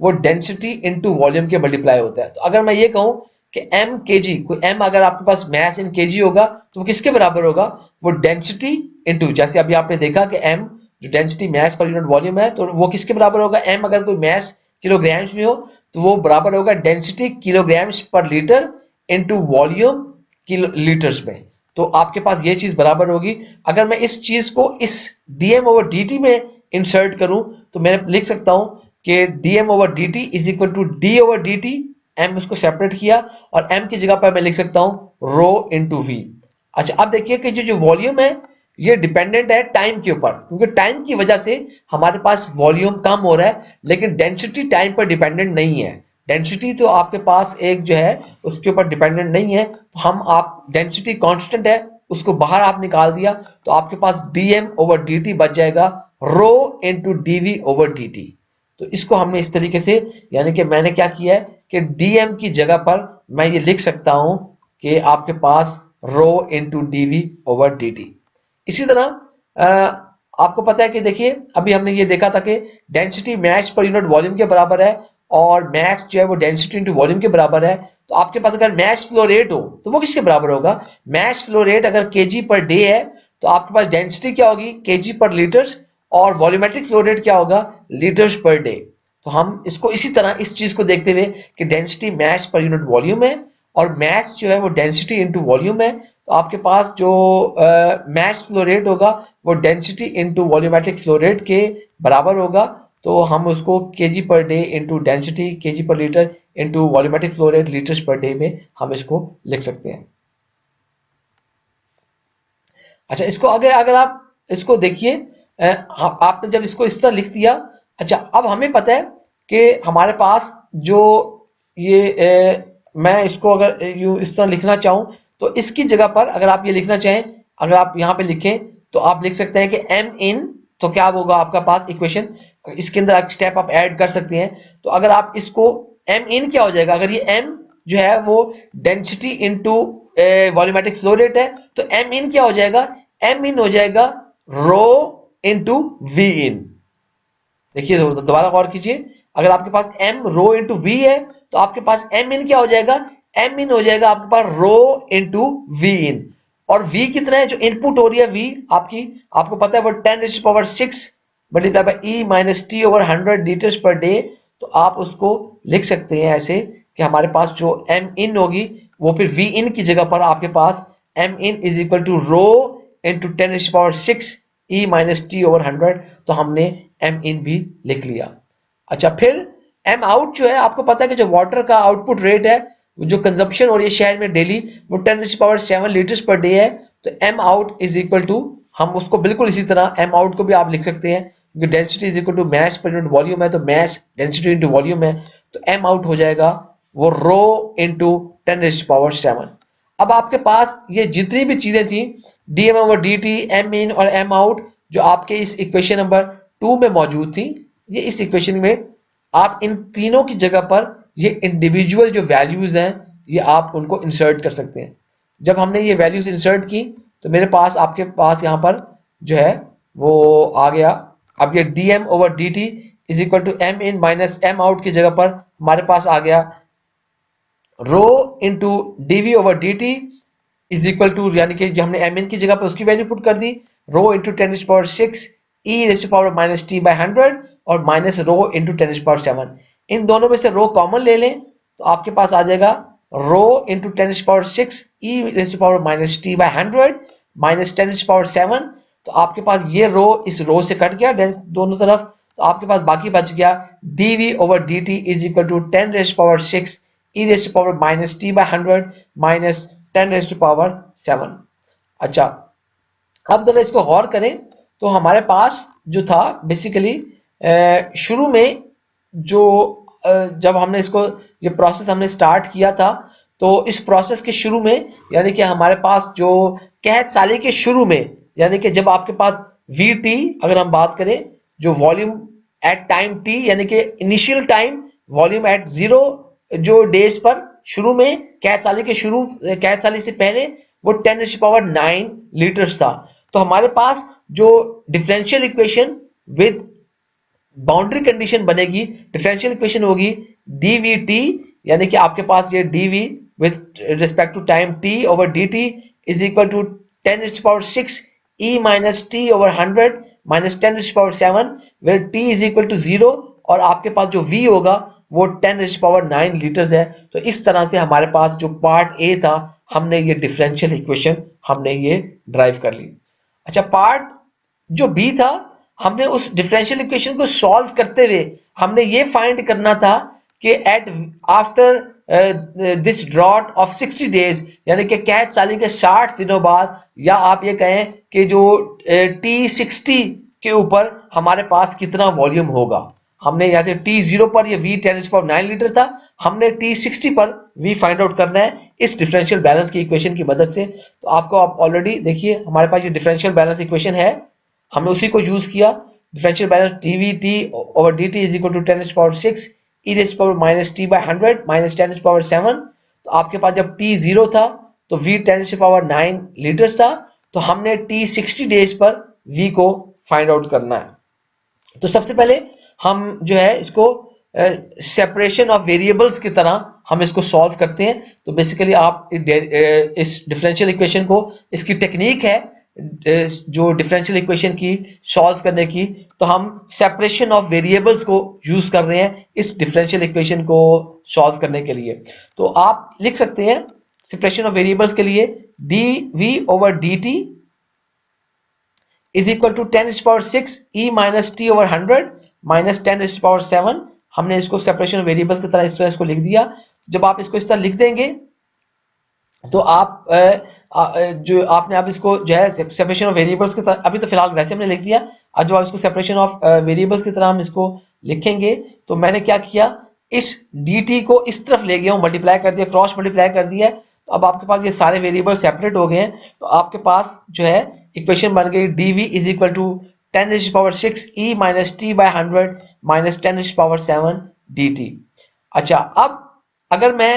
वो डेंसिटी इनटू वॉल्यूम के मल्टीप्लाई होता है। तो अगर मैं ये कहूं कि m kg, कोई m अगर आपके पास मैस इन kg होगा तो वो किसके बराबर होगा, वो डेंसिटी इनटू, जैसे अभी आपने देखा कि m जो density mass per unit volume है तो वो किसके बराबर होगा, m अगर कोई मैस किलोग्राम्स में हो तो वो बराबर होगा डेंसिटी किलोग्राम्स पर litre into volume kilo litres में। तो आपके पास ये चीज बराबर होगी। अगर मैं इस चीज को इस dm ओवर dt में इंसर्ट करूं तो मैं लिख सकता हूं कि dm over dt is equal to d over dt, m उसको सेपरेट किया और m की जगह पर मैं लिख सकता हूं रो इंटू v। अच्छा अब देखिए कि जो वॉल्यूम है ये डिपेंडेंट है टाइम के ऊपर, क्योंकि टाइम की वजह से हमारे पास वॉल्यूम कम हो रहा है, लेकिन डेंसिटी टाइम पर डिपेंडेंट नहीं है। डेंसिटी तो आपके पास एक जो है उसके ऊपर डिपेंडेंट नहीं है, तो हम आप डेंसिटी कांस्टेंट है उसको बाहर आप निकाल दिया तो आपके पास dm ओवर dt बच जाएगा rho into dv over dt। तो इसको हमने इस तरीके से, यानी कि मैंने क्या किया है कि dm की जगह पर मैं ये लिख सकता हूं कि आपके पास रो इंटू dv ओवर dt। इसी तरह आपको पता है कि देखिए अभी हमने ये देखा था कि density mass per unit volume के बराबर है और मैस जो है वो डेंसिटी इंटू वॉल्यूम के बराबर है। तो आपके पास अगर मैस फ्लो रेट हो तो वो किसके बराबर होगा, मैस फ्लो रेट अगर केजी पर डे है तो आपके पास डेंसिटी क्या होगी केजी पर लीटर्स और वॉल्यूमेट्रिक फ्लो रेट क्या होगा लीटर्स पर डे। तो हम इसको इसी तरह इस चीज को देखते हुए कि density mass per unit volume है और मैस जो है वो डेंसिटी इंटू वॉल्यूम है, तो आपके पास जो मैस फ्लो रेट होगा वो density into volumetric flow rate के बराबर होगा। तो हम उसको KG per day into density KG per litre into volumetric flow rate litres per day में हम इसको लिख सकते हैं। अच्छा इसको आगे अगर आप इसको देखिए आपने जब इसको इस तरह लिख दिया, अच्छा अब हमें पता है कि हमारे पास जो ये मैं इसको अगर यूं इस तरह लिखना चाहूं तो इसकी जगह पर अगर आप ये लिखना चाहें, अगर आप यहां पे लिखें तो आप लिख सकते हैं कि m इन, तो क्या होगा आपका पास इक्वेशन, इसके अंदर एक स्टेप आप ऐड कर सकते हैं। तो अगर आप इसको m इन क्या हो जाएगा, अगर ये m जो है वो density into volumetric flow rate है तो m इन क्या हो जाएगा, m इन हो जाएगा रो इंटू v इन। देखिए दोबारा गौर कीजिए, अगर आपके पास m रो इंटू v है तो आपके पास m इन क्या हो जाएगा, m इन हो जाएगा आपके पास रो इंटू v इन। और v कितना है, जो इनपुट हो रही है v आपकी, आपको पता है वो 10⁻6 multiply by e minus t over 100 litres per day. तो आप उसको लिख सकते हैं ऐसे कि हमारे पास जो m इन होगी वो फिर v इन की जगह पर आपके पास m in is equal to rho into 10⁻6 e minus t over 100। तो हमने m इन भी लिख लिया। अच्छा फिर m आउट जो है, आपको पता है कि जो वाटर का आउटपुट रेट है जो कंजप्शन हो रही है शहर में डेली वो 10⁻7 लीटर्स पर डे है। तो m out is equal to, हम उसको बिल्कुल इसी तरह m आउट को भी आप लिख सकते हैं क्योंकि density is equal to mass per unit volume है, तो मैस डेंसिटी इंटू वॉल्यूम है, तो m आउट हो जाएगा वो रो इंटू 10⁻7। अब आपके पास ये जितनी भी चीजें थी dm ओवर dt, m इन और m आउट जो आपके इस इक्वेशन नंबर 2 में मौजूद थी, ये इस इक्वेशन में आप इन तीनों की जगह पर ये इंडिविजुअल जो वैल्यूज हैं ये आप उनको इंसर्ट कर सकते हैं। जब हमने ये वैल्यूज इंसर्ट की तो मेरे पास आपके पास यहाँ पर जो है वो आ गया। अब ये dm over dt is equal to m in minus m out की जगह पर हमारे पास आ गया rho into dv over dt is equal to, यानी कि जो हमने m इन की जगह पर उसकी वैल्यू पुट कर दी, rho into 10⁻6 e raise to power minus T by 100 और माइनस रो इंटू 10⁻7। इन दोनों में से रो कॉमन ले लें तो आपके पास आ जाएगा rho into 10⁻6 e raise to power minus T by 100 minus 10⁻7। तो आपके पास ये रो इस रो से कट गया दोनों तरफ, तो आपके पास बाकी बच गया dv over dt is equal to 10⁻6 e raise to power minus T by 100 minus 10⁻7। अच्छा अब जरा इसको गौर करें तो हमारे पास जो था बेसिकली शुरू में जो जब हमने इसको ये प्रोसेस हमने स्टार्ट किया था तो इस प्रोसेस के शुरू में यानी कि हमारे पास जो कहत साली के शुरू में, यानी कि जब आपके पास vt अगर हम बात करें जो वॉल्यूम एट टाइम t यानी कि इनिशियल टाइम वॉल्यूम एट 0 जो डेज पर शुरू में कहत साली से पहले वो 10⁻9 लीटर्स था। तो हमारे पास जो differential equation with boundary condition बनेगी, डिफरेंशियल इक्वेशन होगी dvt, यानी कि आपके पास ये dv with respect to time t over dt is equal to 10⁶ e minus t over 100 minus 10⁷, where t is equal to 0, और आपके पास जो v होगा वो 10⁹ लीटर्स है। तो इस तरह से हमारे पास जो पार्ट ए था, हमने ये डिफरेंशियल इक्वेशन हमने ये ड्राइव कर ली। अच्छा, पार्ट जो बी था, हमने उस डिफरेंशियल इक्वेशन को सॉल्व करते हुए हमने ये फाइंड करना था कि at after this drought of 60 days, यानी कि कैद साली के 60 दिनों बाद, या आप ये कहें कि जो T60 के ऊपर हमारे पास कितना वॉल्यूम होगा। हमने यहाँ से T0 पर ये V 10⁹ लीटर था, हमने T60 पर V फाइंड आउट करना है इस डिफरेंशियल बैलेंस की इक्वेशन की मदद से। तो आपको आप ऑलरेडी देखिए हमारे पास ये डिफरेंशियल बैलेंस इक्वेशन है, हमने उसी को यूज किया। Differential balance dvt over dt is equal to 10⁶ e raised to minus t by 100 minus 10⁷। तो आपके पास जब t 0 था तो v 10⁹ लीटर्स था, तो हमने t 60 डेज पर v को फाइंड आउट करना है। तो सबसे पहले हम जो है इसको सेपरेशन ऑफ वेरिएबल्स की तरह हम इसको सॉल्व करते हैं। तो बेसिकली आप इस डिफरेंशियल इक्वेशन को, इसकी टेक्निक है जो डिफरेंशियल इक्वेशन की सॉल्व करने की, तो हम सेपरेशन ऑफ वेरिएबल्स को यूज कर रहे हैं इस डिफरेंशियल इक्वेशन को सॉल्व करने के लिए। तो आप लिख सकते हैं सेपरेशन ऑफ वेरिएबल्स के लिए dv over dt is equal to 10⁶ e minus t over 100 minus 10⁷। हमने इसको सेपरेशन ऑफ वेरिएबल्स की तरह इस तरह इसको लिख दिया। जब आप इसको इस तरह लिख देंगे तो आप जो आपने आप इसको जो है सेपरेशन ऑफ वेरिएबल्स की तरह, अभी तो फिलहाल वैसे हमने लिख दिया, अब जब आप इसको सेपरेशन ऑफ वेरिएबल्स की तरह हम इसको लिखेंगे, तो मैंने क्या किया, इस dt को इस तरफ ले गया हूं, मल्टीप्लाई कर दिया, क्रॉस मल्टीप्लाई कर दिया। तो अब आपके पास ये सारे वेरिएबल सेपरेट हो गए हैं। तो आपके पास जो है इक्वेशन बन गई dv is equal to 10⁶ e minus t by 100 minus 10⁷ dt। अच्छा, अब अगर मैं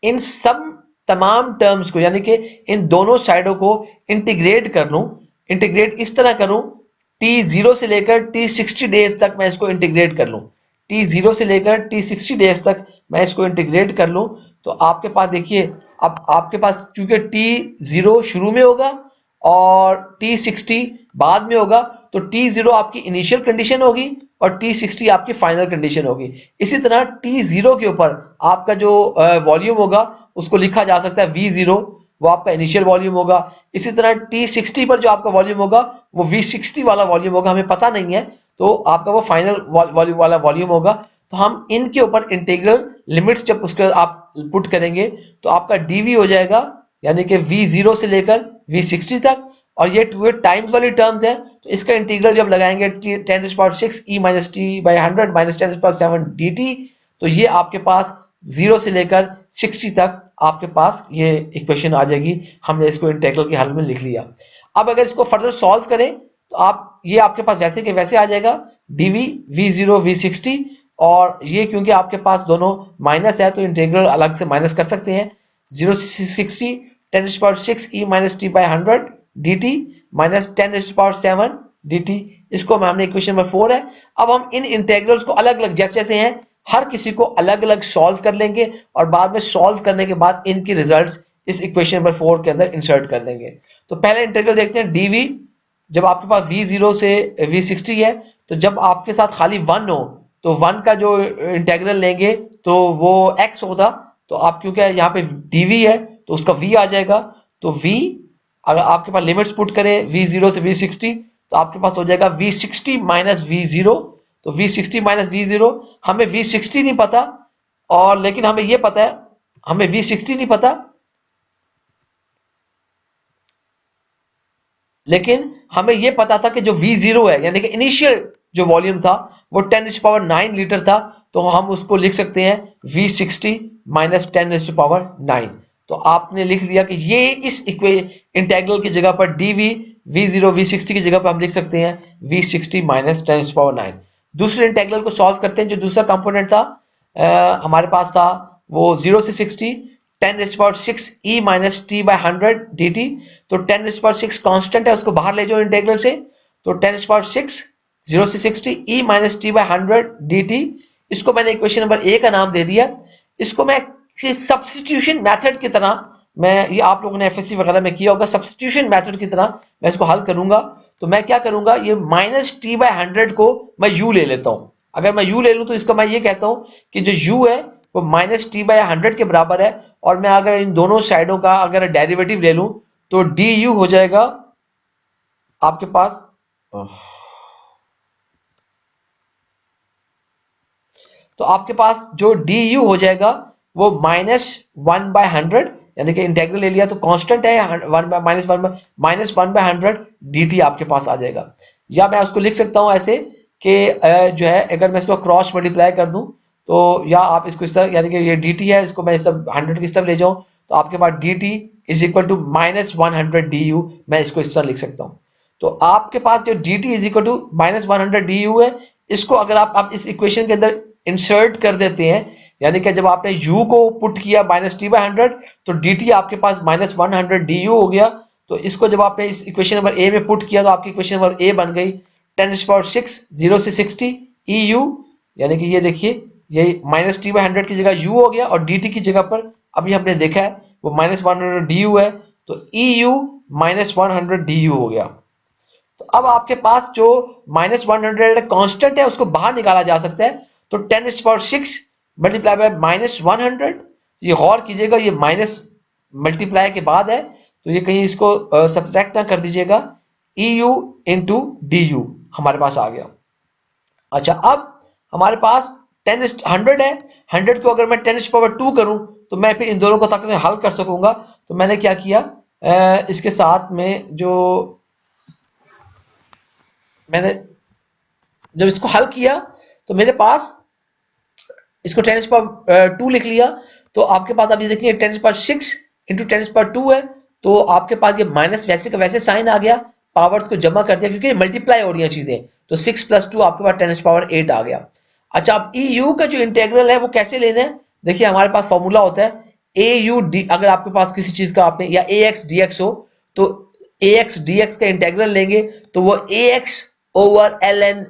इन सब तमाम टर्म्स को, यानी कि इन दोनों साइडों को इंटीग्रेट कर लूं, इंटीग्रेट इस तरह करूं, T0 से लेकर T60 डेज तक मैं इसको इंटीग्रेट कर लूं, T0 से लेकर T60 डेज तक मैं इसको इंटीग्रेट कर लूं, तो आपके पास देखिए, अब आपके पास चूंकि T0 शुरू में होगा और T60 बाद में होगा, तो T0 आपकी इनिशियल कंडीशन होगी और T60 आपकी फाइनल कंडीशन होगी। इसी तरह T0 के ऊपर आपका जो वॉल्यूम होगा उसको लिखा जा सकता है V0, वो आपका इनिशियल वॉल्यूम होगा। इसी तरह T60 पर जो आपका वॉल्यूम होगा वो V60 वाला वॉल्यूम होगा, हमें पता नहीं है, तो आपका वो फाइनल वॉल्यूम वाला वॉल्यूम होगा। तो हम इनके ऊपर इंटीग्रल लिमिट्स जब उसके आप पुट करेंगे तो आपका dv हो जाएगा, यानी कि V0 से लेकर V60 तक, और ये टाइम्स वाली टर्म्स है, तो इसका इंटीग्रल जब लगाएंगे 10⁶ e minus t by 100 minus 10⁷ dt, तो ये आपके पास 0 से लेकर 60 तक आपके पास ये इक्वेशन आ जाएगी। हमने इसको इंटीग्रल के हल में लिख लिया। अब अगर इसको फर्दर सॉल्व करें तो आप ये आपके पास वैसे के वैसे आ जाएगा dv v0 v60, और ये क्योंकि आपके पास दोनों माइनस है तो इंटीग्रल अलग से माइनस कर सकते हैं। 0 से 60 10⁶ e minus t by 100 dt minus 10⁷ dt, इसको हमने इक्वेशन नंबर 4 है। अब हम इन इंटीग्रल्स को अलग अलग जैसे जैसे हैं हर किसी को अलग अलग सॉल्व कर लेंगे, और बाद में सॉल्व करने के बाद इनकी रिजल्ट्स इस इक्वेशन नंबर 4 के अंदर इंसर्ट कर देंगे। तो पहले इंटीग्रल देखते हैं dv, जब आपके पास v0 से v60 है, तो जब आपके साथ खाली 1 हो तो 1 का जो इंटीग्रल लेंगे तो वो x होगा, तो आप क्योंकि यहाँ पे dv है तो उसका v आ जाएगा, तो v अगर आपके पास लिमिट्स पुट करें v0 से v60 तो आपके पास हो जाएगा v60 माइनस v0। तो v60 माइनस v0, हमें v60 नहीं पता, और लेकिन हमें ये पता है, हमें v60 नहीं पता, लेकिन हमें यह पता था कि जो v0 है, यानी कि इनिशियल जो वॉल्यूम था वो 10⁹ लीटर था, तो हम उसको लिख सकते हैं v60 माइनस 10⁹। तो आपने लिख दिया कि ये इस इंटीग्रल की जगह पर dv v0 v60 की जगह पर हम लिख सकते हैं v60 माइनस 10⁹। दूसरे इंटीग्रल को सॉल्व करते हैं। जो दूसरा कंपोनेंट था हमारे पास था वो 0 से 60 10⁶ e minus t by 100 dt। तो 10⁶ कांस्टेंट है, उसको बाहर ले जाओ इंटीग्रल से, तो 10⁶ 0 से 60 e minus T by 100 dt। इसको मैंने इक्वेशन नंबर ए का नाम दे दिया। इसको मैं सब्स्टिट्यूशन मेथड की तरह, मैं ये आप लोगों ने एफएससी वगैरह में किया होगा, सब्स्टिट्यूशन मेथड की तरह मैं इसको हल करूंगा। तो मैं क्या करूंगा, ये माइनस टी बाई 100 को मैं u ले लेता हूं। अगर मैं u ले लूं तो इसको मैं ये कहता हूं कि जो u है वो माइनस टी बाई 100 के बराबर है। और मैं अगर इन दोनों साइडों का अगर डेरिवेटिव ले लूं तो du हो जाएगा आपके पास, तो आपके पास जो du हो जाएगा वो माइनस 1/100, यानी कि इंटेग्रल ले लिया तो कांस्टेंट है 1/-1/-100 dt आपके पास आ जाएगा। या मैं उसको लिख सकता हूं ऐसे कि जो है अगर मैं इसको क्रॉस मल्टीप्लाई कर दूं तो, या आप इसको इस तरह, यानी कि ये dt है, इसको मैं इस सब 100 की तरफ ले जाऊं तो आपके पास dt is equal to minus 100 du, मैं इसको इस तरह लिख सकता हूं। तो आपके पास जो dt is equal to minus 100 du है, इसको अगर आप इस इक्वेशन के अंदर इंसर्ट कर देते हैं, यानी कि जब आपने u को पुट किया माइनस टी बाई 100 तो dt आपके पास माइनस 100 du हो गया। तो इसको जब आपने इस इक्वेशन नंबर ए में पुट किया तो आपकी इक्वेशन नंबर ए बन गई 10⁻6 0 से 60 eu, यानी कि ये देखिए ये माइनस टी बाई 100 की जगह u हो गया और dt की जगह पर अभी हमने देखा है वो माइनस 100 du है, तो eu माइनस 100 du हो गया। तो अब आपके पास जो माइनस 100 कांस्टेंट है उसको बाहर निकाला जा सकता है। तो 10⁻6 मल्टीप्लाई बाय माइनस 100, ये गौर कीजिएगा ये माइनस मल्टीप्लाई के बाद है तो ये कहीं इसको सब्ट्रैक्ट ना कर दीजिएगा, eu इंटू du हमारे पास आ गया। अच्छा, अब हमारे पास 100 है, 100 को अगर मैं 10⁻2 करूं तो मैं फिर इन दोनों को तक हल कर सकूंगा। तो मैंने क्या किया, इसके साथ में जो मैंने जब इसको हल किया तो मेरे पास इसको 10⁻2 लिख लिया। तो आपके पास अभी देखिए 10⁻6 इंटू 10⁻2 है, तो आपके पास ये माइनस वैसे का वैसे साइन आ गया, पावर्स को जमा कर दिया क्योंकि मल्टीप्लाई हो रही है चीजें, तो 6 + 2 आपके पास 10⁻8 आ गया। अच्छा, अब eu का जो इंटेग्रल है वो कैसे लेना है, देखिए हमारे पास फॉर्मूला होता है AUD, अगर आपके पास किसी चीज का आपने या AX dx हो तो AX dx का इंटेग्रल लेंगे तो वो AX ओवर ln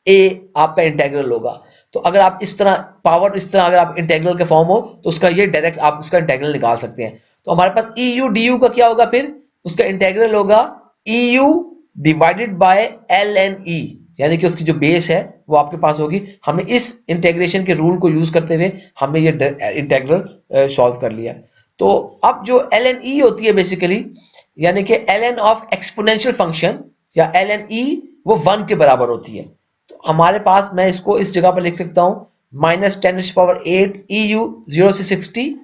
A आपका इंटेग्रल होगा। तो अगर आप इस तरह पावर इस तरह अगर आप इंटेग्रल के फॉर्म हो तो उसका ये डायरेक्ट आप उसका इंटेग्रल निकाल सकते हैं। तो हमारे पास EU du का क्या होगा, फिर उसका इंटेग्रल होगा EU divided by ln E, यानी कि उसकी जो बेस है वो आपके पास होगी। हमने इस इंटेग्रेशन के रूल को यूज करते हुए हमने ये इंटेग्रल सॉल्व कर लिया। तो अब जो ln E होती है बेसिकली, यानी कि ln ऑफ एक्सपोनेंशियल फंक्शन या ln E वो 1 के बराबर होती है। तो हमारे पास मैं इसको इस जगह पर लिख सकता हूं माइनस 10⁸ EU 0 से 60।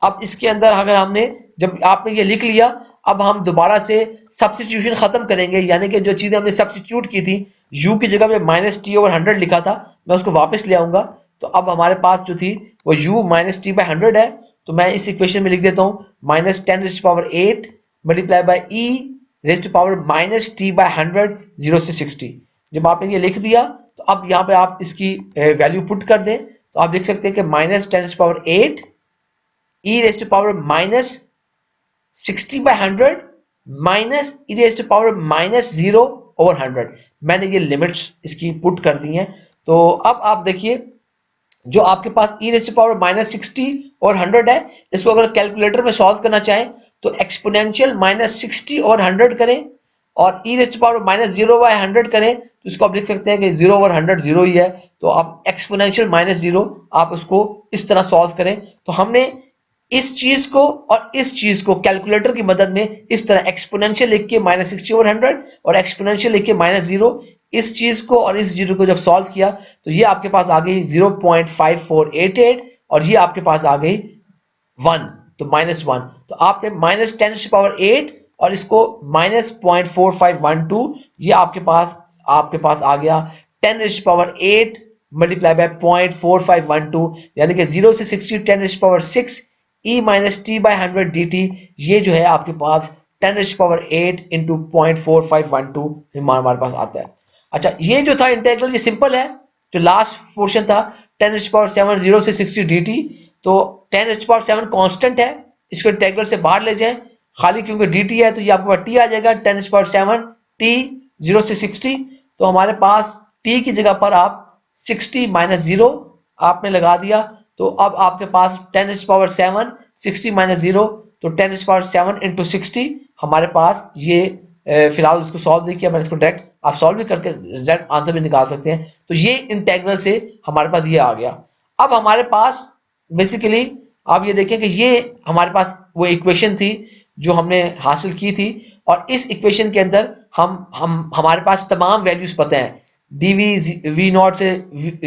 अब इसके अंदर अगर हमने जब आपने ये लिख लिया, अब हम दोबारा से सब्स्टिट्यूशन खत्म करेंगे, यानी कि जो चीजें हमने सब्स्टिट्यूट की थी u की जगह पे माइनस टी ओवर 100 लिखा था मैं उसको वापस ले आऊंगा। तो अब हमारे पास जो थी वो u माइनस टी बाई 100 है, तो मैं इस इक्वेशन में लिख देता हूं minus 10⁸ multiply by e raise to power minus T by 100 0 से 60। जब आपने ये लिख दिया तो अब यहाँ पे आप इसकी वैल्यू पुट कर दें तो आप लिख सकते हैं कि minus 10⁸ e raise to power minus 60/100 minus e raise to power minus 0 over 100। मैंने ये लिमिट्स इसकी पुट कर दी हैं। तो अब आप देखिए जो आपके पास e raise to power minus 60 और 100 है, इसको अगर कैलकुलेटर में सॉल्व करना चाहें तो एक्सपोनेंशियल माइनस 60 और 100 करें और e raise to power minus 0/100 करें तो इसको आप लिख सकते हैं कि 0 ओवर 100 0 ही है। तो आप एक्सपोनेंशियल माइनस 0 आप उसको इस तरह सॉल्व करें। तो हमने इस चीज को और इस चीज को कैलकुलेटर की मदद में इस तरह एक्सपोनेंशियल लिख के माइनस 60 ओवर 100 और एक्सपोनेंशियल लिख के माइनस 0, इस चीज को और इस जीरो को जब सॉल्व किया तो ये आपके पास आ गई 0.5488 और ये आपके पास आ गई 1, तो -1। तो आपने माइनस 10⁸ और इसको माइनस 0.4512 ये आपके पास आ गया 10⁸ मल्टीप्लाई बाय 0.4512, यानी कि 0 से 60 10⁶ e minus T by 100 dt, ये जो है आपके पास 10⁸ इंटू 0.4512 हमारे पास आता है। अच्छा, ये जो था इंटेग्रल ये सिंपल है। जो लास्ट पोर्शन था 10⁷ 0 से 60 dt, तो 10⁷ कांस्टेंट है, इसको इंटेग्रल से बाहर ले जाएं खाली क्योंकि dt है तो ये आपके पास t आ जाएगा 10⁷ t 0 से 60 तो हमारे पास t की जगह पर आप 60 माइनस 0 आपने लगा दिया, तो अब आपके पास 10⁻7 60 माइनस 0, तो 10⁻7 इंटू 60 हमारे पास ये फिलहाल उसको सॉल्व नहीं किया मैंने, इसको डायरेक्ट आप सॉल्व भी करके एग्जैक्ट आंसर भी निकाल सकते हैं। तो ये इंटेग्रल से हमारे पास ये आ गया। अब हमारे पास बेसिकली आप ये देखें कि ये हमारे पास वो इक्वेशन थी जो हमने हासिल की थी, और इस इक्वेशन के अंदर हम हमारे पास तमाम वैल्यूज पता है, dv v नॉट से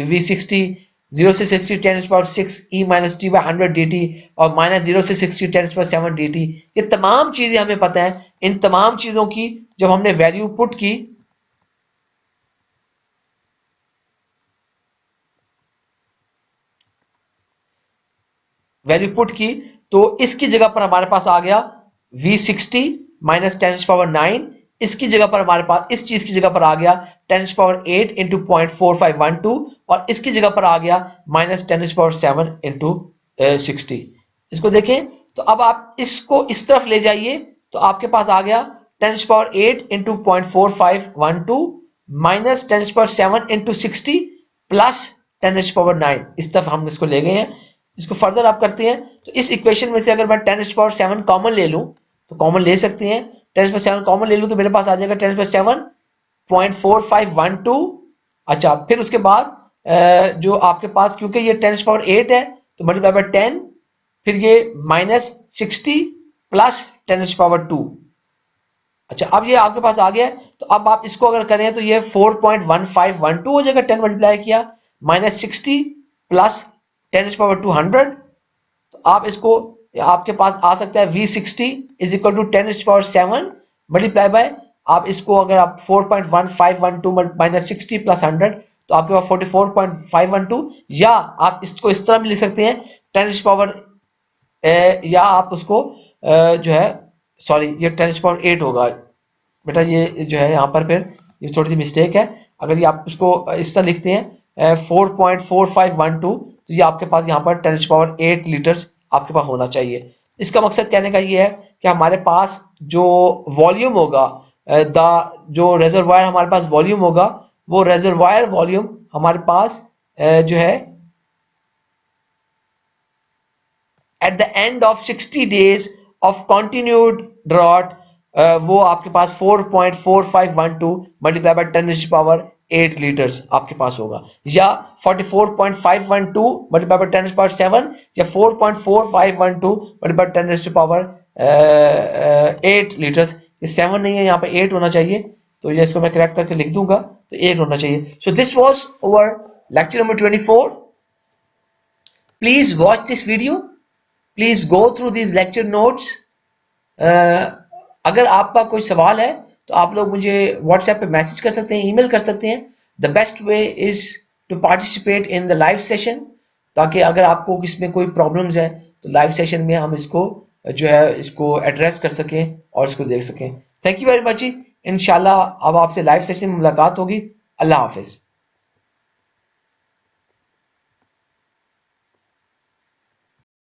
v60, 0 से 60 10⁻6 e minus T by 100 dt, और माइनस 0 से 60 10⁻7 dt। ये तमाम चीजें हमें पता है। इन तमाम चीजों की जब हमने वैल्यू पुट की, तो इसकी जगह पर हमारे पास आ गया v60 माइनस 10⁻9, इसकी जगह पर हमारे पास इस चीज की जगह पर आ गया 10⁻8 इंटू 0.4512, और इसकी जगह पर आ गया माइनस 10⁻7 इंटू 60। इसको देखें तो अब आप इसको इस तरफ ले जाइए, तो आपके पास आ गया 10⁻8 इंटू 0.4512 माइनस 10⁻7 इंटू 60 प्लस 10⁻9। इस तरफ हम इसको ले गए हैं। इसको फर्दर आप करते हैं तो इस इक्वेशन में से अगर मैं 10⁻7 कॉमन ले लूं, तो कॉमन ले सकते हैं, 10⁻7 कॉमन ले लूं तो मेरे पास आ जाएगा 10⁻7 0.4512। अच्छा, फिर उसके बाद जो आपके पास, क्योंकि ये 10⁻8 है तो मल्टीप्लाई बाय 10, फिर ये माइनस 60 प्लस 10⁻2। अच्छा, अब ये आपके पास आ गया, तो अब आप इसको अगर करें तो ये 4.1512 हो जाएगा, 10 मल्टीप्लाई किया, माइनस 60 प्लस 10⁻200। तो आप इसको, आपके पास आ सकता है v60 is equal to 10⁻7 multiply by, आप इसको अगर आप 4.1512 माइनस 60 प्लस 100, तो आपके पास 44.512, या आप इसको इस तरह भी लिख सकते हैं 10⁻, या आप उसको जो है, सॉरी ये 10⁻8 होगा बेटा, ये जो है यहाँ पर फिर ये थोड़ी सी मिस्टेक है। अगर ये आप उसको इस तरह लिखते हैं 4.4512, तो ये आपके पास यहाँ पर 10⁻8 लीटर्स आपके पास होना चाहिए। इसका मकसद कहने का ये है कि हमारे पास जो वॉल्यूम होगा, जो रेजरवायर हमारे पास वॉल्यूम होगा, वो रेजरवायर वॉल्यूम हमारे पास जो है at the end of 60 days of continued drought, वो आपके पास 4.4512 मल्टीप्लाई बाय 10⁻8 लीटर्स आपके पास होगा, या 44.512 मल्टीप्लाई बाय 10⁻7, या 4.4512 मल्टीप्लाई बाय 10⁻8 लीटर्स। ये 7 नहीं है, यहाँ पे 8 होना चाहिए, तो ये इसको मैं करेक्ट करके लिख दूंगा, तो 8 होना चाहिए। So this was our lecture number 24। Please watch this video, please go through these lecture notes. अगर आपका कोई सवाल है तो आप लोग मुझे व्हाट्सएप पे मैसेज कर सकते हैं, ईमेल कर सकते हैं। The best way is to participate in the live session, ताकि अगर आपको इसमें कोई प्रॉब्लम्स है तो लाइव सेशन में हम इसको जो है इसको एड्रेस कर सकें और इसको देख सकें। थैंक यू वेरी मच जी। इंशाल्लाह अब आपसे लाइव सेशन में मुलाकात होगी। अल्लाह हाफिज।